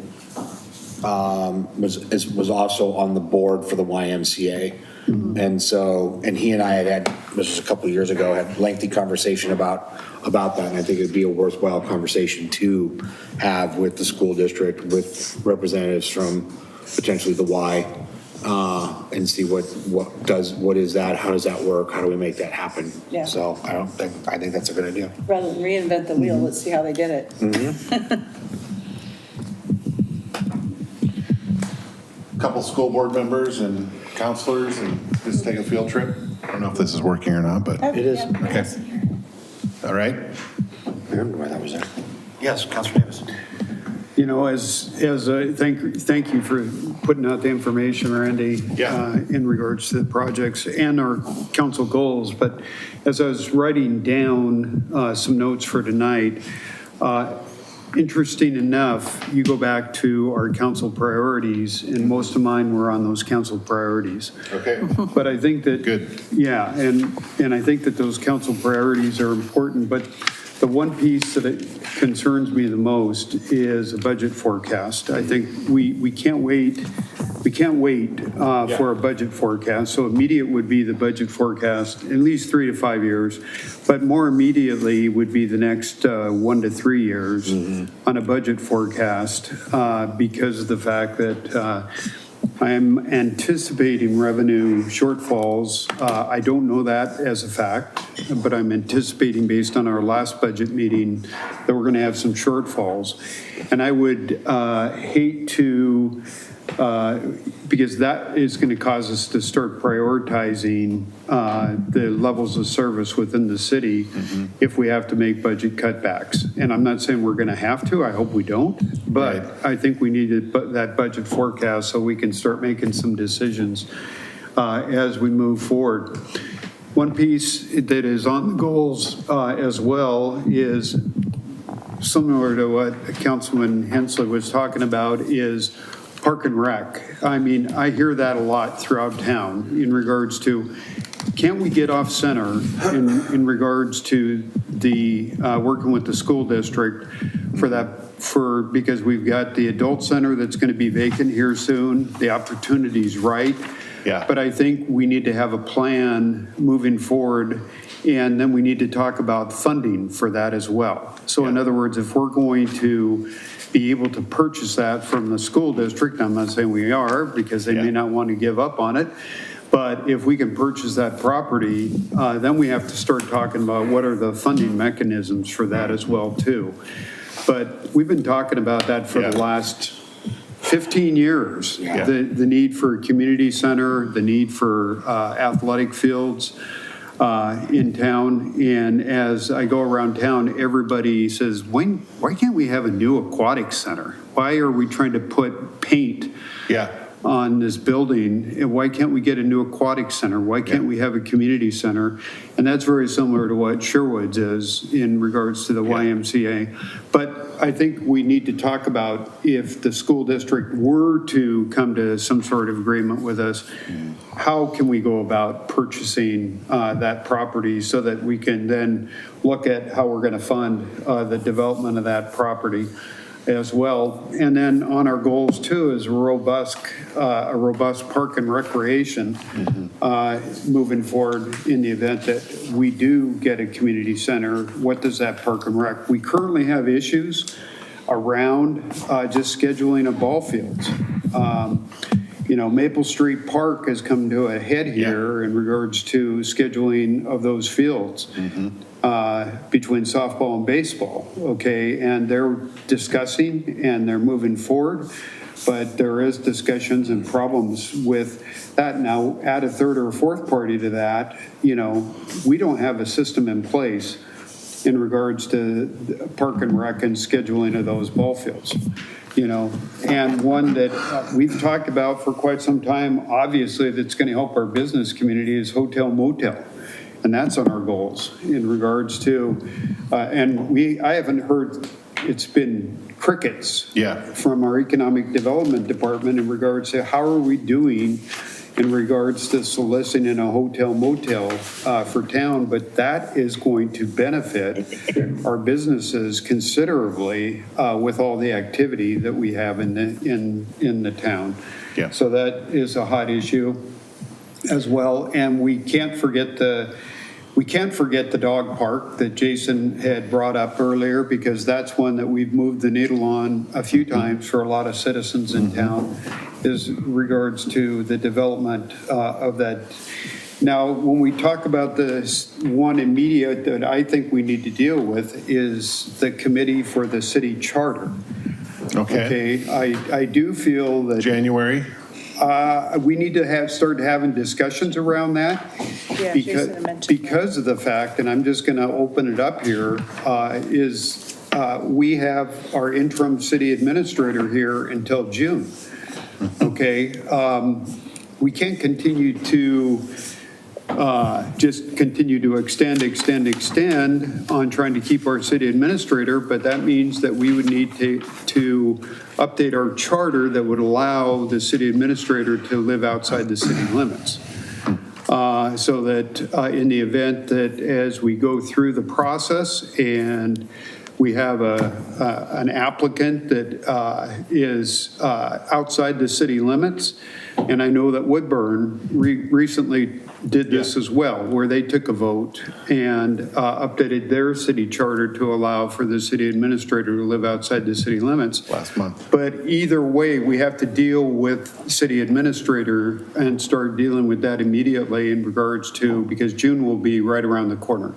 was also on the board for the YMCA. And so, and he and I had, this was a couple of years ago, had lengthy conversation about that. And I think it'd be a worthwhile conversation to have with the school district, with representatives from potentially the Y, and see what is that? How does that work? How do we make that happen? Yeah. So I think that's a good idea. Rather than reinvent the wheel, let's see how they did it. Couple school board members and counselors, and just take a field trip. I don't know if this is working or not, but. It is. Okay. All right. I remember why that was there. Yes, Councilor Davis. Thank you for putting out the information, Randy, Yeah. in regards to the projects and our council goals. But as I was writing down some notes for tonight, interesting enough, you go back to our council priorities, and most of mine were on those council priorities. Okay. But I think that. Good. Yeah, and I think that those council priorities are important, but the one piece that it concerns me the most is a budget forecast. I think we can't wait. We can't wait for a budget forecast. So immediate would be the budget forecast, at least 3 to 5 years, but more immediately would be the next 1 to 3 years on a budget forecast, because of the fact that I'm anticipating revenue shortfalls. I don't know that as a fact, but I'm anticipating, based on our last budget meeting, that we're going to have some shortfalls. And I would hate to because that is going to cause us to start prioritizing the levels of service within the city if we have to make budget cutbacks. And I'm not saying we're going to have to, I hope we don't, but Right. I think we need that budget forecast so we can start making some decisions as we move forward. One piece that is on the goals as well is similar to what Councilman Hensley was talking about is park and rec. I mean, I hear that a lot throughout town in regards to, can't we get off center in regards to the working with the school district because we've got the adult center that's going to be vacant here soon. The opportunity's right. Yeah. But I think we need to have a plan moving forward, and then we need to talk about funding for that as well. So in other words, if we're going to be able to purchase that from the school district, I'm not saying we are, because they may not want to give up on it, but if we can purchase that property, then we have to start talking about what are the funding mechanisms for that as well too. But we've been talking about that for the last 15 years, the need for a community center, the need for athletic fields in town. And as I go around town, everybody says, why can't we have a new aquatic center? Why are we trying to put paint on this building? And why can't we get a new aquatic center? Why can't we have a community center? And that's very similar to what Sherwood's is in regards to the YMCA. But I think we need to talk about if the school district were to come to some sort of agreement with us, how can we go about purchasing that property so that we can then look at how we're going to fund the development of that property as well. And then on our goals too is a robust park and recreation moving forward in the event that we do get a community center. What does that park and rec? We currently have issues around just scheduling of ball fields. You know, Maple Street Park has come to a head here in regards to scheduling of those fields. Between softball and baseball, okay? And they're discussing and they're moving forward, but there is discussions and problems with that. Now, add a third or a fourth party to that, you know, we don't have a system in place in regards to park and rec and scheduling of those ball fields, you know. And one that we've talked about for quite some time, obviously, that's going to help our business community is hotel motel. And that's on our goals in regards to, I haven't heard, it's been crickets from our economic development department in regards to how are we doing in regards to soliciting a hotel motel for town, but that is going to benefit our businesses considerably with all the activity that we have in the town. So that is a hot issue as well. And we can't forget the dog park that Jason had brought up earlier, because that's one that we've moved the needle on a few times for a lot of citizens in town, is regards to the development of that. Now, when we talk about this one immediate that I think we need to deal with is the committee for the city charter. Okay, I do feel that January. We need to start having discussions around that because of the fact, and I'm just going to open it up here, is we have our interim city administrator here until June. Okay, we can't continue to just continue to extend on trying to keep our city administrator, but that means that we would need to update our charter that would allow the city administrator to live outside the city limits. So that in the event that as we go through the process and we have an applicant that is outside the city limits, and I know that Woodburn recently did this as well, where they took a vote and updated their city charter to allow for the city administrator to live outside the city limits. Last month. But either way, we have to deal with city administrator and start dealing with that immediately in regards to, because June will be right around the corner.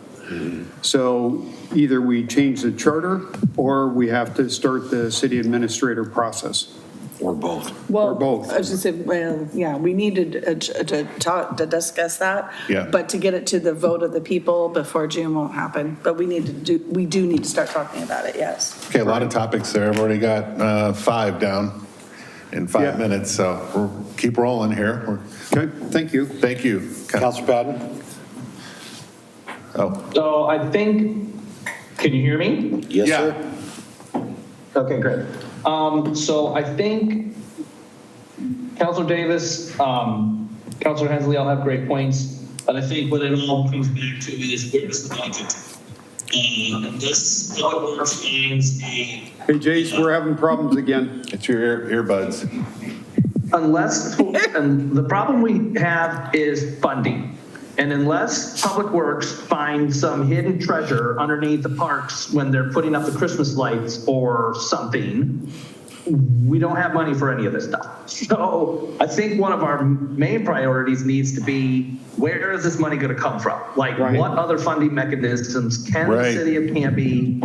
So either we change the charter or we have to start the city administrator process. Or both. Well, Or both. I was just saying, well, yeah, we needed to discuss that. Yeah. But to get it to the vote of the people before June won't happen. But we do need to start talking about it, yes. Okay, a lot of topics there. I've already got 5 down in 5 Yeah. minutes, so we'll keep rolling here. Okay, thank you. Thank you. Counselor Patton? Oh, So I think, can you hear me? Yes, Yeah. sir. Okay, great. So I think Counselor Davis, Counselor Hensley all have great points, but I think what it all comes back to is where's the budget? This public works finds a, Hey, Jace, we're having problems again. it's your earbuds. unless, and the problem we have is funding. And unless Public Works finds some hidden treasure underneath the parks when they're putting up the Christmas lights or something, we don't have money for any of this stuff. So I think one of our main priorities needs to be, where is this money going to come from? Like, Right. what other funding mechanisms can the Right. City of Canby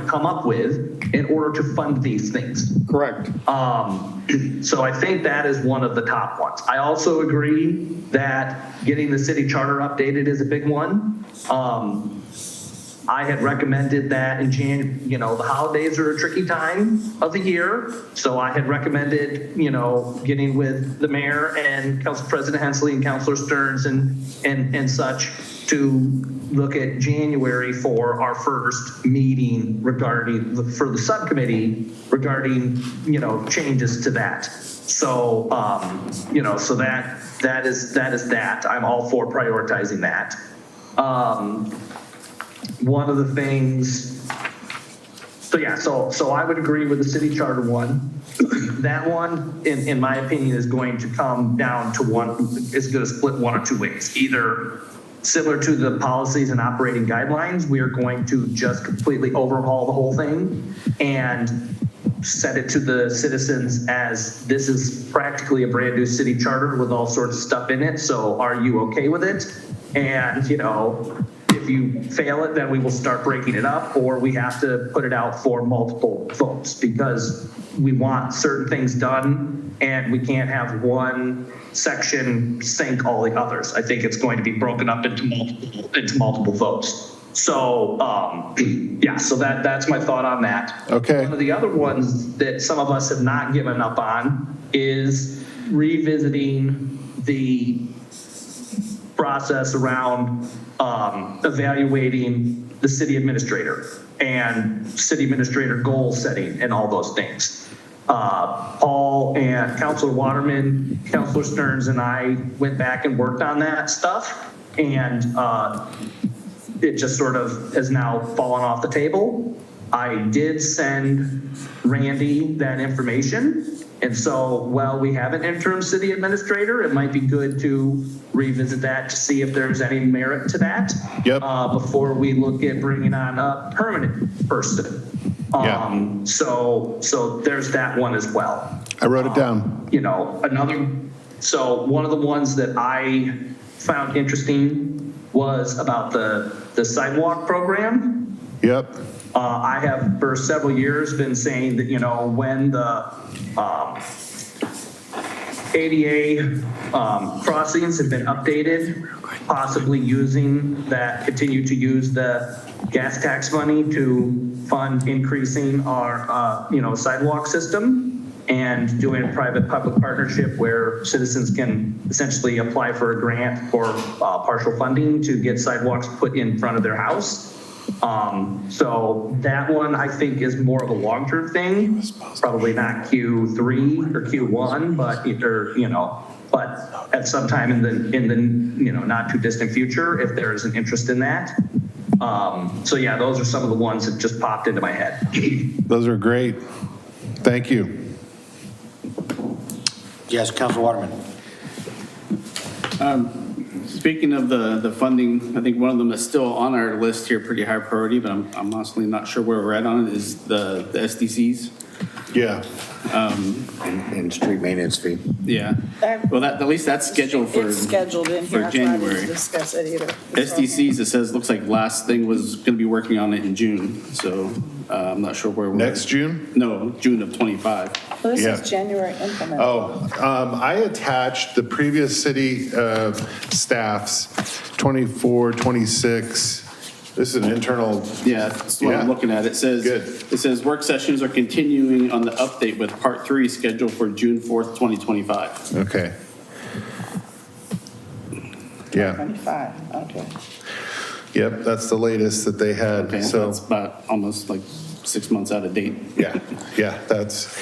come up with in order to fund these things? Correct. So I think that is one of the top ones. I also agree that getting the city charter updated is a big one. I had recommended that in the holidays are a tricky time of the year. So I had recommended, getting with the mayor and Council President Hensley and Councilor Stearns and such to look at January for our first meeting for the subcommittee regarding, changes to that. So, so that is that. I'm all for prioritizing that. One of the things, so I would agree with the city charter one. That one, in my opinion, is going to come down to is going to split one or two ways. Either similar to the policies and operating guidelines, we are going to just completely overhaul the whole thing and send it to the citizens as this is practically a brand new city charter with all sorts of stuff in it. So are you okay with it? And, if you fail it, then we will start breaking it up, or we have to put it out for multiple votes because we want certain things done and we can't have one section sink all the others. I think it's going to be broken up into multiple votes. So, so that's my thought on that. Okay. One of the other ones that some of us have not given up on is revisiting the process around evaluating the city administrator and city administrator goal setting and all those things. Paul and Councilor Waterman, Councilor Stearns and I went back and worked on that stuff, and it just sort of has now fallen off the table. I did send Randy that information. And so while we have an interim city administrator, it might be good to revisit that to see if there's any merit to that. Yep. Before we look at bringing on a permanent person. Yeah. So there's that one as well. I wrote it down. So one of the ones that I found interesting was about the sidewalk program. Yep. I have for several years been saying that, when the ADA crossings have been updated, possibly continue to use the gas tax money to fund increasing our, sidewalk system and doing a private-public partnership where citizens can essentially apply for a grant or partial funding to get sidewalks put in front of their house. So that one I think is more of a long-term thing, probably not Q3 or Q1, but at some time in the not too distant future, if there is an interest in that. Those are some of the ones that just popped into my head. Those are great. Thank you. Yes, Councilor Waterman. Speaking of the funding, I think one of them is still on our list here, pretty high priority, but I'm honestly not sure where we're at on it, is the SDCs. Yeah. And street maintenance fee. Yeah. Well, that, at least that's scheduled for. It's scheduled in for here. That's why I didn't January. discuss it either. SDCs, it says, looks like last thing was going to be working on it in June, so I'm not sure where we're. Next June? No, June of '25. Well, this Yeah. is January implement. I attached the previous city staffs, 24, 26. This is an internal. Yeah, that's what I'm Yeah. looking at. It says, Good. it says work sessions are continuing on the update with part 3 scheduled for June 4th, 2025. Okay. Yeah, 25, okay. yep, that's the latest that they had, Okay, so. that's about almost like 6 months out of date. Yeah, that's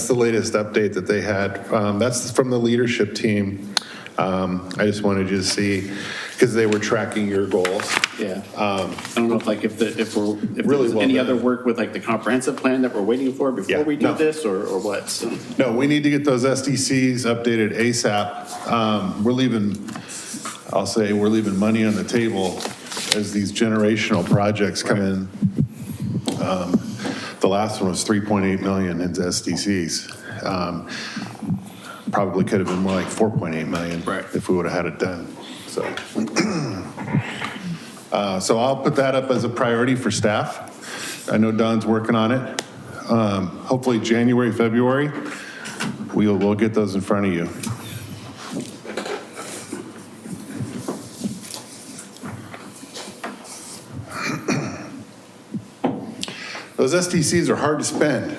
the latest update that they had. That's from the leadership team. I just wanted you to see, because they were tracking your goals. Yeah. I don't know if like, if there's Really well any done. ottre work with like the comprehensive plan that we're waiting for Yeah, before we do no. this or what, so. No, we need to get those SDCs updated ASAP. I'll say we're leaving money on the table as these generational projects come in. The last one was 3.8 million into SDCs. Probably could have been more like 4.8 million if we would have had it done, so. So I'll put that up as a priority for staff. I know Don's working on it. Hopefully January, February, we'll get those in front of you. Those SDCs are hard to spend.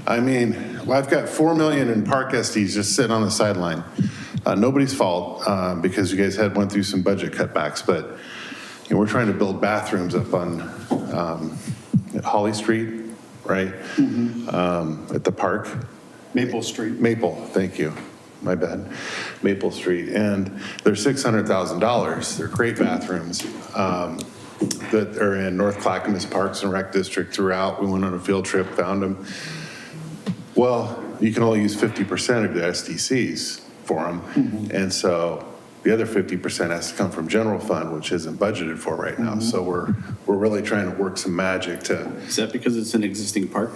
I mean, I've got 4 million in park SDs just sitting on the sideline. Nobody's fault, because you guys went through some budget cutbacks, but you know, we're trying to build bathrooms up on at Holly Street, right? At the park. Maple Street. Maple, thank you. My bad. Maple Street. And they're $600,000. They're great bathrooms that are in North Clackamas Parks and Rec District throughout. We went on a field trip, found them. Well, you can only use 50% of the SDCs for them. And so the other 50% has to come from general fund, which isn't budgeted for right now. So we're really trying to work some magic to. Is that because it's an existing park?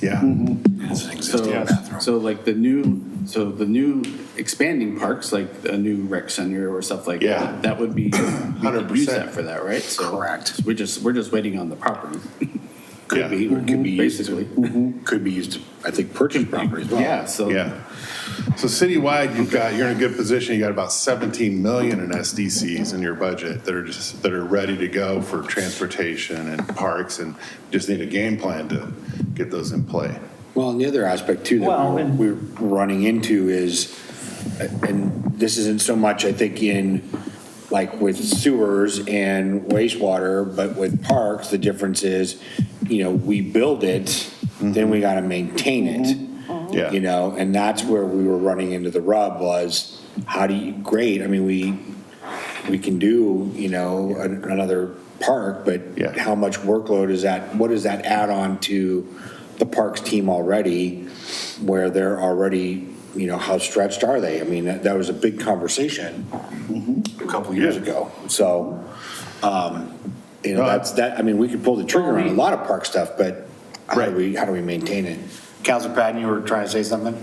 Yeah. It's an existing bathroom. So like the new expanding parks, like a new rec center or stuff like Yeah. that, that would be, we could 100%. use that for that, right? So Correct. We're just waiting on the property. Could be, or could be used, Basically. could be used to, I think, purchase property as well. Yeah, so. Yeah. So citywide, you're in a good position. You got about 17 million in SDCs in your budget that are ready to go for transportation and parks, and just need a game plan to get those in play. Well, and the other aspect too Well, that and- we're running into is, and this isn't so much, I think, in like with sewers and wastewater, but with parks, the difference is, you know, we build it, then we got to maintain it. Yeah. You know, and that's where we were running into the rub was, how do you, great, I mean, we can do, you know, another park, but Yeah. how much workload is that, what does that add on to the parks team already, where they're already, you know, how stretched are they? I mean, that was a big conversation a couple years ago. So, you know, I mean, we could pull the trigger on a lot of park stuff, but how do we maintain it? Councilor Patton, you were trying to say something?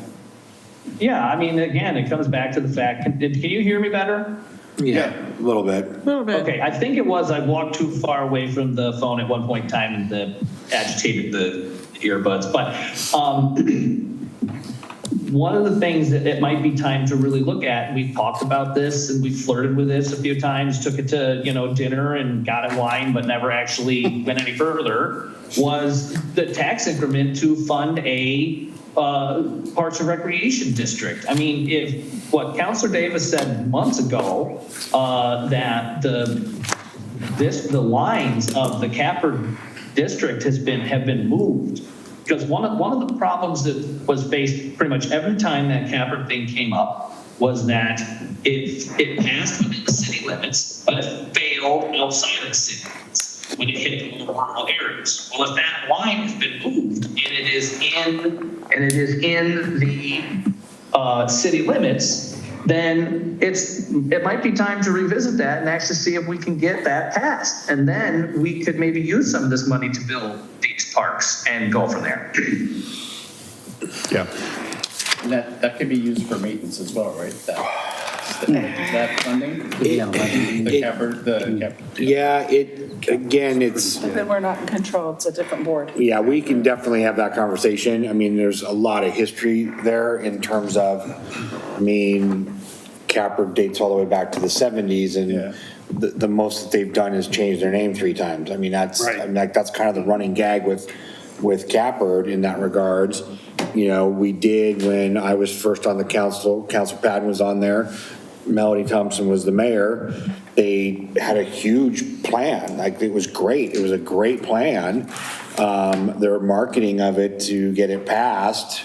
Yeah, I mean, again, it comes back to the fact, can you hear me better? Yeah, a little bit. A little bit. Okay, I think it was I walked too far away from the phone at one point in time and agitated the earbuds. But one of the things that it might be time to really look at, and we've talked about this and we've flirted with this a few times, took it to, you know, dinner and got it wine, but never actually went any further, was the tax increment to fund a Parks and Recreation District. I mean, if what Councilor Davis said months ago, that the lines of the Capper district have been moved, because one of the problems that was faced pretty much every time that Capper thing came up was that it passed within the city limits, but it failed outside of the city limits when it hit the rural areas. Well, if that line has been moved and it is in the city limits, then it might be time to revisit that and actually see if we can get that passed. And then we could maybe use some of this money to build these parks and go from there. Yeah. And that can be used for maintenance as well, right? That funding? Yeah, it's. Then we're not in control, it's a different board. Yeah, we can definitely have that conversation. I mean, there's a lot of history there in terms of, I mean, Capper dates all the way back to the 70s, and the most that they've done is change their name 3 times. I mean, that's that's kind of the running gag with Capper in that regards. You know, we did when I was first on the council, Councilor Patton was on there, Melody Thompson was the mayor. They had a huge plan. Like, it was great. It was a great plan. Their marketing of it to get it passed,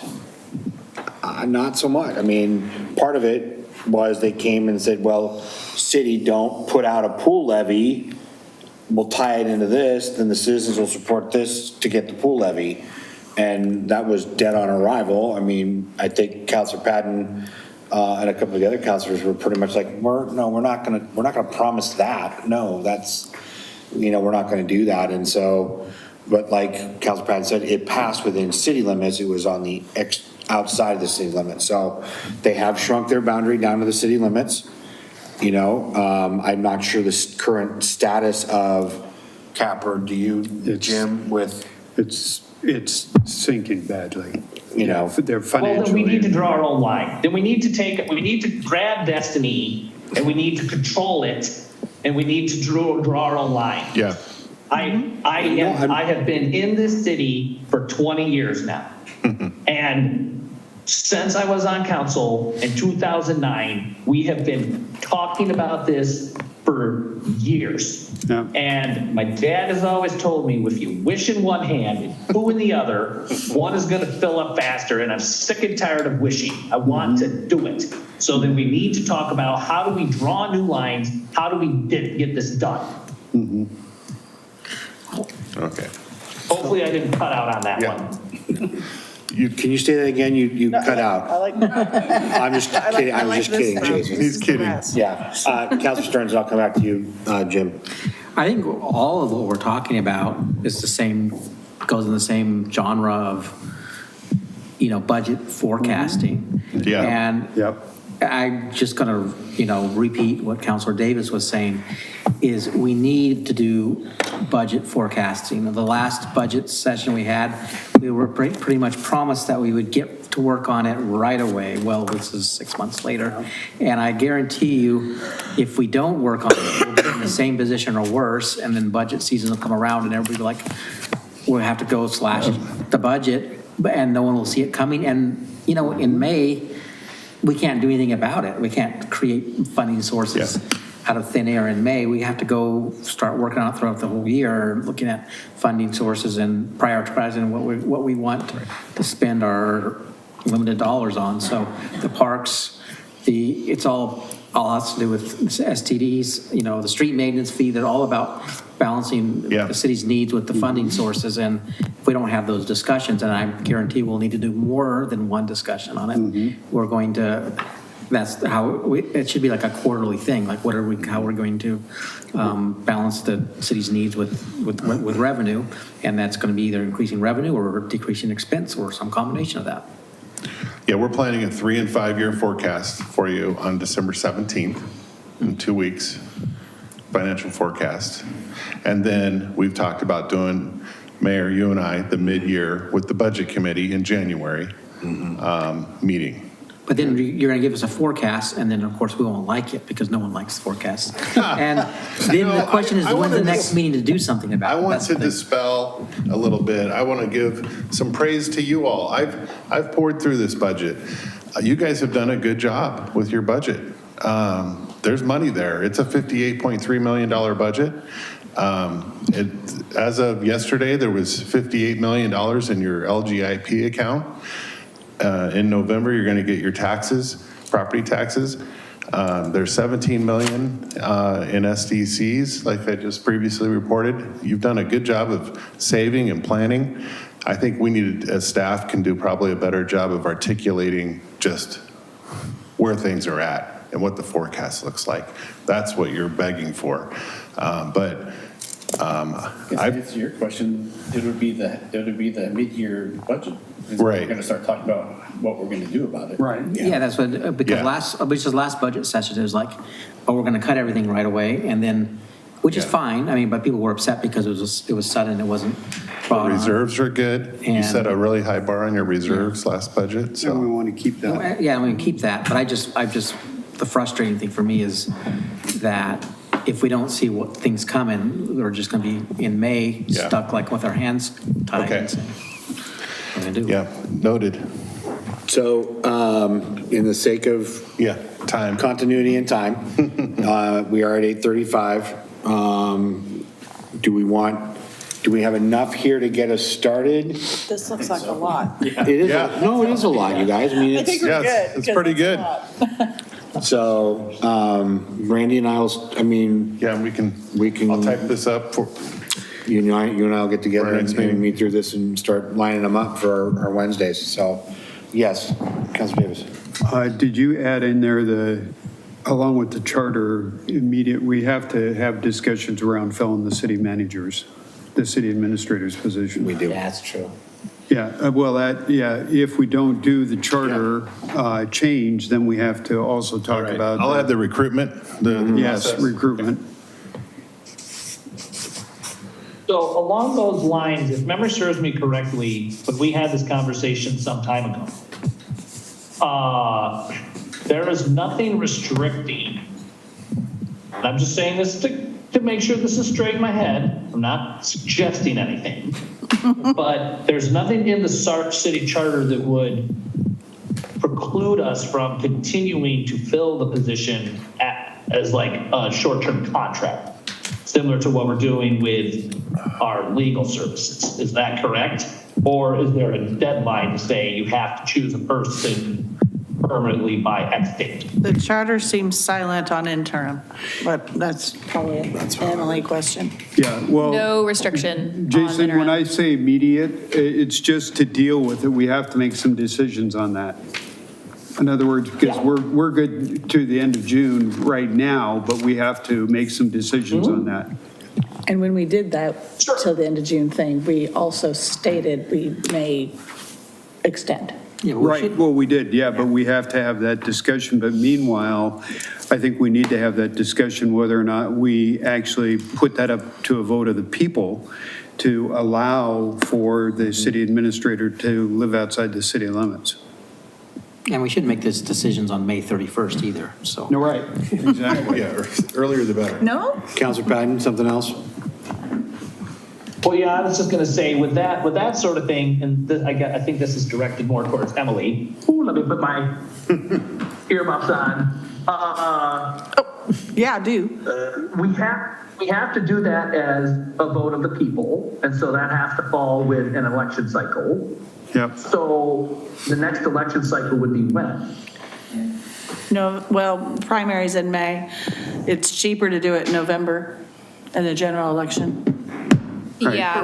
not so much. I mean, part of it was they came and said, well, city, don't put out a pool levy. We'll tie it into this, then the citizens will support this to get the pool levy. And that was dead on arrival. I mean, I think Councilor Patton and a couple of the other councilors were pretty much like, we're not gonna promise that. No, that's, we're not gonna do that. And so, but like Councilor Patton said, it passed within city limits. It was on the outside of the city limits. So they have shrunk their boundary down to the city limits. I'm not sure the current status of Capper. Do you, Jim, with? It's sinking badly. They're financially. Well, then we need to draw our own line. Then we need to grab Destiny and we need to control it and we need to draw our own line. Yeah. I have been in this city for 20 years now. And since I was on council in 2009, we have been talking about this for years. Yeah. And my dad has always told me, if you wish in one hand and poo in the other, one is going to fill up faster. And I'm sick and tired of wishing. I want to do it. So then we need to talk about how do we draw new lines? How do we get this done? Okay. Hopefully I didn't cut out on that one. Can you say that again? You cut out. I like I'm just kidding. I'm just kidding, Jason. He's kidding. Yeah. Councilor Stearns, I'll come back to you, Jim. I think all of what we're talking about is goes in the same genre of, budget forecasting. Yeah. And I'm just going to, repeat what Councilor Davis was saying, is we need to do budget forecasting. The last budget session we had, we were pretty much promised that we would get to work on it right away. Well, this is 6 months later. And I guarantee you, if we don't work on it, we'll be in the same position or worse, and then budget season will come around and everybody will be like, we'll have to go slash the budget, and no one will see it coming. And, in May, we can't do anything about it. We can't create funding sources out of thin air in May. We have to go start working on it throughout the whole year, looking at funding sources and prioritizing what we want to spend our limited dollars on. So the parks, it's all has to do with STDs, the street maintenance fee. They're all about balancing the city's needs with the funding sources. And if we don't have those discussions, and I guarantee we'll need to do more than one discussion on it, we're going to, that's how it should be like a quarterly thing. Like how we're going to balance the city's needs with revenue. And that's going to be either increasing revenue or decreasing expense or some combination of that. Yeah, we're planning a 3- and 5-year forecast for you on December 17th in 2 weeks, financial forecast. And then we've talked about doing, Mayor, you and I, the mid-year with the budget committee in January meeting. But then you're going to give us a forecast, and then, of course, we won't like it because no one likes forecasts. And then the question is, when's the next meeting to do something about it? I want to dispel a little bit. I want to give some praise to you all. I've poured through this budget. You guys have done a good job with your budget. There's money there. It's a $58.3 million budget. As of yesterday, there was $58 million in your LGIP account. In November, you're going to get your taxes, property taxes. There's $17 million in SDCs, like I just previously reported. You've done a good job of saving and planning. I think we need, as staff, can do probably a better job of articulating just where things are at. and what the forecast looks like. That's what you're begging for. But To answer your question, it would be the mid-year budget. Right. We're going to start talking about what we're going to do about it. Right. Yeah, that's what, because last budget session, it was like, oh, we're going to cut everything right away, and then, which is fine, I mean, but people were upset because it was sudden, it wasn't brought on. reserves are good. You And- set a really high bar on your reserves last budget, And we so. want to keep that. Yeah, I'm going to keep that, but the frustrating thing for me is that if we don't see what things coming, we're just going to be in May, Yeah. stuck like with our hands tied. Okay. and saying, what are we gonna do? Yeah, noted. So, in the sake of Yeah, time. continuity and time, we are at 8:35. Do we have enough here to get us started? This looks like a lot. It is, Yeah. no, it is a lot, you guys. I mean, it's, we're good, it's pretty good. so, Randy and Yeah, we can, I'll type this up for, you and I will get together For our next and meeting. meet through this and start lining them up for our Wednesdays. So, yes, Councilor Davis. Did you add in there along with the charter, we have to have discussions around filling the city administrator's position? We do. That's true. Yeah, if we don't do the charter change, then we have to also talk about. I'll add the recruitment, the Yes, process. recruitment. So along those lines, if memory serves me correctly, when we had this conversation some time ago, there is nothing restricting, and I'm just saying this to make sure this is straight in my head, I'm not suggesting anything, but there's nothing in the city charter that would preclude us from continuing to fill the position as like a short-term contract, similar to what we're doing with our legal services. Is that correct? Or is there a deadline to say you have to choose a person permanently by X date? The charter seems silent on interim, but that's probably an Emily question. Yeah, well. No restriction on Jason, when interim. I say immediate, it's just to deal with it. We have to make some decisions on that. In other words, because we're good to the end of June right now, but we have to make some decisions on that. And when we did that till the end of June thing, we also stated we may extend. Yeah, we Right, should- well, we did, yeah, but we have to have that discussion. But meanwhile, I think we need to have that discussion whether or not we actually put that up to a vote of the people to allow for the city administrator to live outside the city limits. And we shouldn't make these decisions on May 31st either, so. No, right, exactly. Yeah, earlier the better. No? Councilor Patton, something else? Well, yeah, I was just going to say with that sort of thing, and I think this is directed more towards Emily. Ooh, let me put my earmuffs on. Yeah, I do. We have to do that as a vote of the people, and so that has to fall with an election cycle. Yep. So the next election cycle would be when? No, well, primaries in May. It's cheaper to do it in November in the general election. Yeah,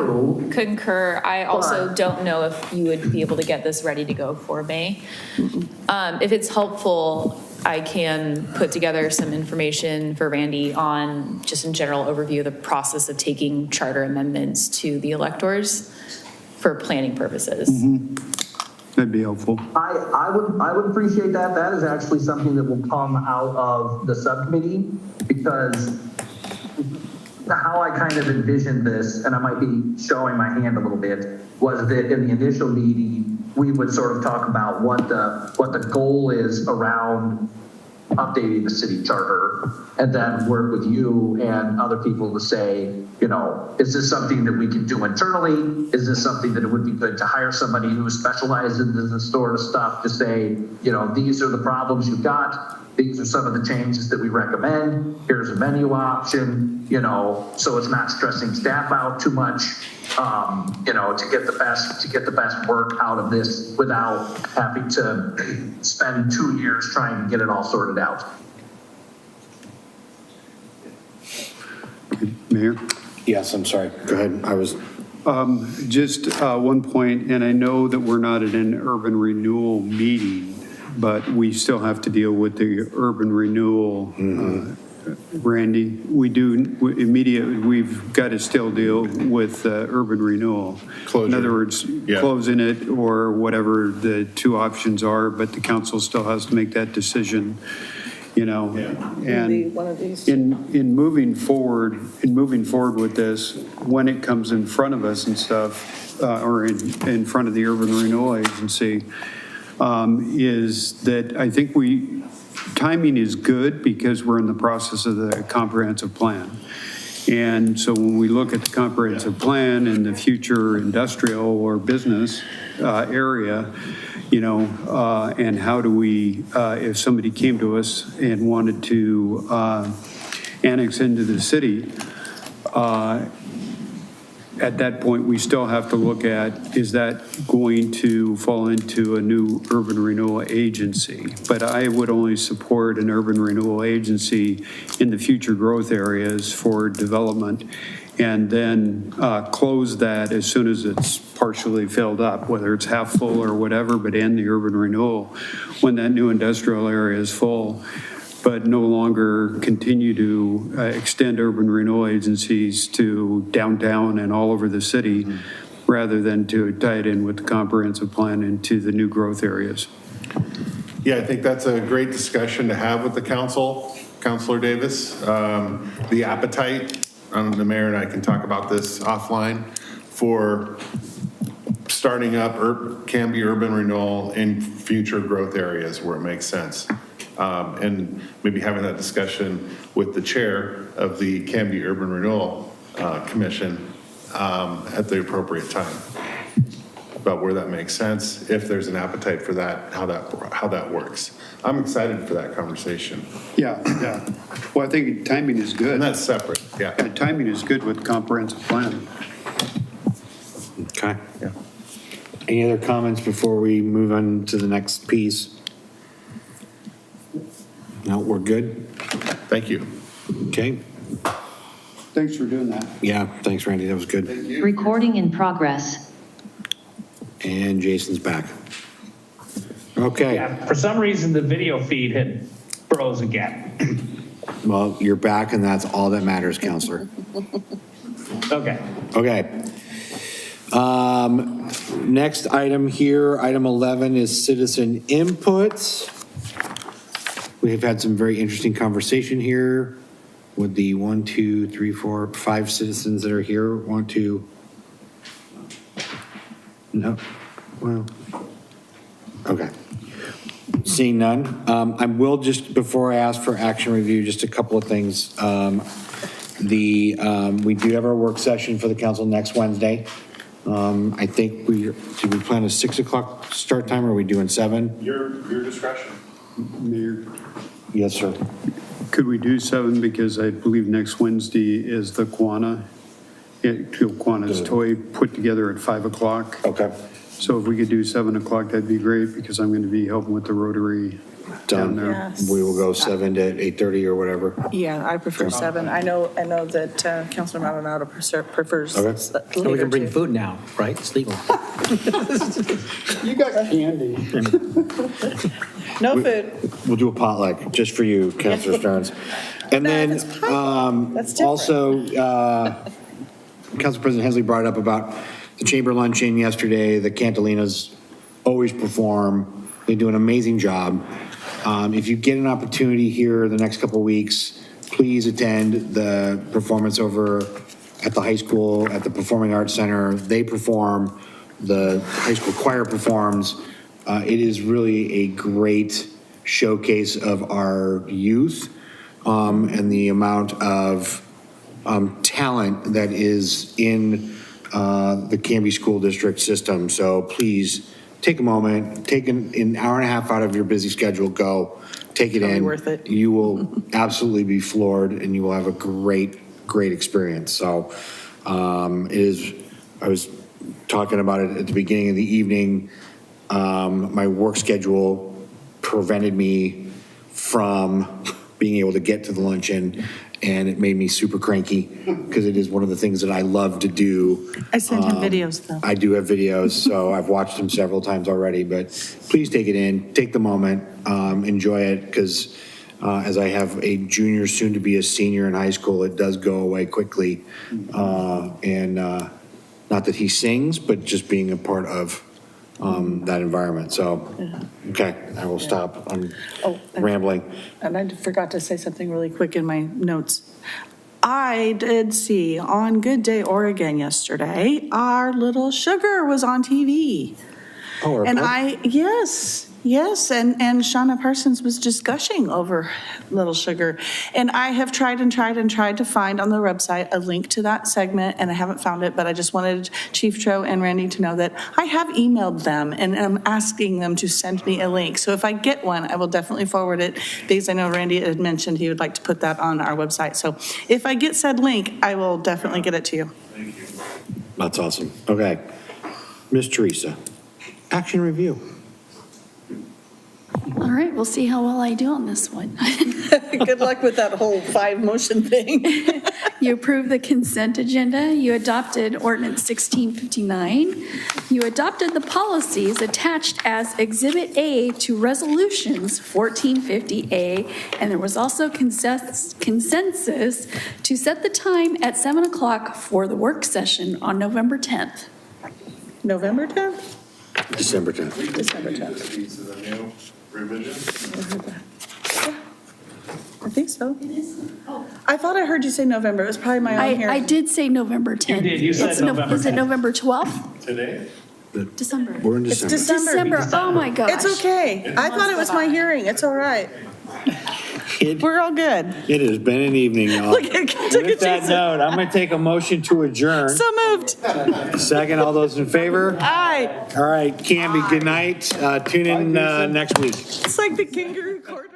concur. I also don't know if you would be able to get this ready to go for May. If it's helpful, I can put together some information for Randy on just in general overview of the process of taking charter amendments to the electors for planning purposes. That'd be helpful. I would appreciate that. That is actually something that will come out of the subcommittee, because how I kind of envisioned this, and I might be showing my hand a little bit, was that in the initial meeting, we would sort of talk about what the goal is around updating the city charter, and then work with you and other people to say, you know, is this something that we can do internally? Is this something that it would be good to hire somebody who specializes in this sort of stuff to say, you know, these are the problems you've got. These are some of the changes that we recommend. Here's a menu option, you know, so it's not stressing staff out too much, you know, to get the best work out of this without having to spend 2 years trying to get it all sorted out. Mayor? Yes, I'm sorry. Go ahead. I was. Just one point, and I know that we're not at an urban renewal meeting, but we still have to deal with the urban renewal. Randy, we've got to still deal with urban renewal. Closure. In other words, Yeah. closing it or whatever the two options are, but the council still has to make that decision, you know. And One of these. in moving forward with this, when it comes in front of us and stuff, or in front of the Urban Renewal Agency, is that I think timing is good because we're in the process of the comprehensive plan. And so when we look at the comprehensive plan and the future industrial or business area, you know, and how do we, if somebody came to us and wanted to annex into the city, at that point, we still have to look at, is that going to fall into a new urban renewal agency? But I would only support an urban renewal agency in the future growth areas for development, and then close that as soon as it's partially filled up, whether it's half full or whatever, but end the urban renewal when that new industrial area is full, but no longer continue to extend urban renewal agencies to downtown and all over the city, rather than to tie it in with the comprehensive plan into the new growth areas. Yeah, I think that's a great discussion to have with the council, Councilor Davis. The appetite, the mayor and I can talk about this offline, for starting up Canby urban renewal in future growth areas where it makes sense. And maybe having that discussion with the chair of the Canby Urban Renewal Commission at the appropriate time about where that makes sense, if there's an appetite for that, how that works. I'm excited for that conversation. Yeah. Well, I think timing is good. And that's separate, yeah. Timing is good with comprehensive plan. Okay. Yeah. Any other comments before we move on to the next piece? No, we're good? Thank you. Okay. Thanks for doing that. Yeah, thanks, Randy. That was good. Recording in progress. And Jason's back. Okay. Yeah, for some reason, the video feed had froze again. Well, you're back, and that's all that matters, Counselor. Okay. Okay. Next item here, item 11, is citizen input. We've had some very interesting conversation here with the 1, 2, 3, 4, 5 citizens that are here. Want to? No? Well, okay. Seeing none. I will just, before I ask for action review, just a couple of things. We do have our work session for the council next Wednesday. I think did we plan a 6 o'clock start time, or are we doing 7? Your discretion. Mayor, Yes, sir. could we do 7, because I believe next Wednesday is the Quanah's toy put together at 5 o'clock. Okay. So if we could do 7 o'clock, that'd be great, because I'm going to be helping with the Rotary down Done. there. Yes. We will go 7 to 8:30 or whatever. Yeah, I prefer 7. I know that Councilor Maldonado prefers Okay. later So we can bring too. food now, right? Sleep. You got candy. No food. We'll do a potluck just for you, Councilor Stearns. And No, then it's pie. That's different. also, Council President Hensley brought up about the chamber luncheon yesterday. The Cantalinas always perform. They do an amazing job. If you get an opportunity here the next couple of weeks, please attend the performance over at the high school, at the Performing Arts Center. They perform, the high school choir performs. It is really a great showcase of our youth and the amount of talent that is in the Canby School District system. So please take a moment, take an hour and a half out of your busy schedule, go, take it It'll be in. worth it. You will absolutely be floored, and you will have a great experience. So I was talking about it at the beginning of the evening. My work schedule prevented me from being able to get to the luncheon, and it made me super cranky, because it is one of the things that I love to do. I sent him videos, though. I do have videos, so I've watched them several times already, but please take it in, take the moment, enjoy it, because as I have a junior, soon to be a senior in high school, it does go away quickly. And not that he sings, but just being a part of that environment. So, okay, I will stop. I'm rambling. And I forgot to say something really quick in my notes. I did see on Good Day Oregon yesterday, our Little Sugar was on TV. Oh, And yes, and Shauna Parsons was just gushing over Little Sugar. And I have tried to find on the website a link to that segment, and I haven't found it, but I just wanted Chief Tro and Randy to know that I have emailed them, and I'm asking them to send me a link. So if I get one, I will definitely forward it, because I know Randy had mentioned he would like to put that on our website. So if I get said link, I will definitely get it to you. That's awesome. Okay. Ms. Teresa, action review. All right, we'll see how well I do on this one. Good luck with that whole 5 motion thing. You approved the consent agenda, you adopted ordinance 1659, you adopted the policies attached as Exhibit A to resolutions 1450A, and there was also consensus to set the time at 7 o'clock for the work session on November 10th. November 10th? December 10th. December 10th. These are the new revisions. I think so. I thought I heard you say November. It was probably my own I hearing. did say November 10th. did, you said It's November Is it 10th. November 12th? Today? December. We're in It's December. December. Oh, my gosh. It's okay. I thought it was my hearing. It's all right. We're all good. It has been an evening, y'all. Look at With that note, I'm going to take a motion to adjourn. So moved. Second, all those in favor? Aye. All right, Canby, good night. Tune in next week. It's like the kangaroo court.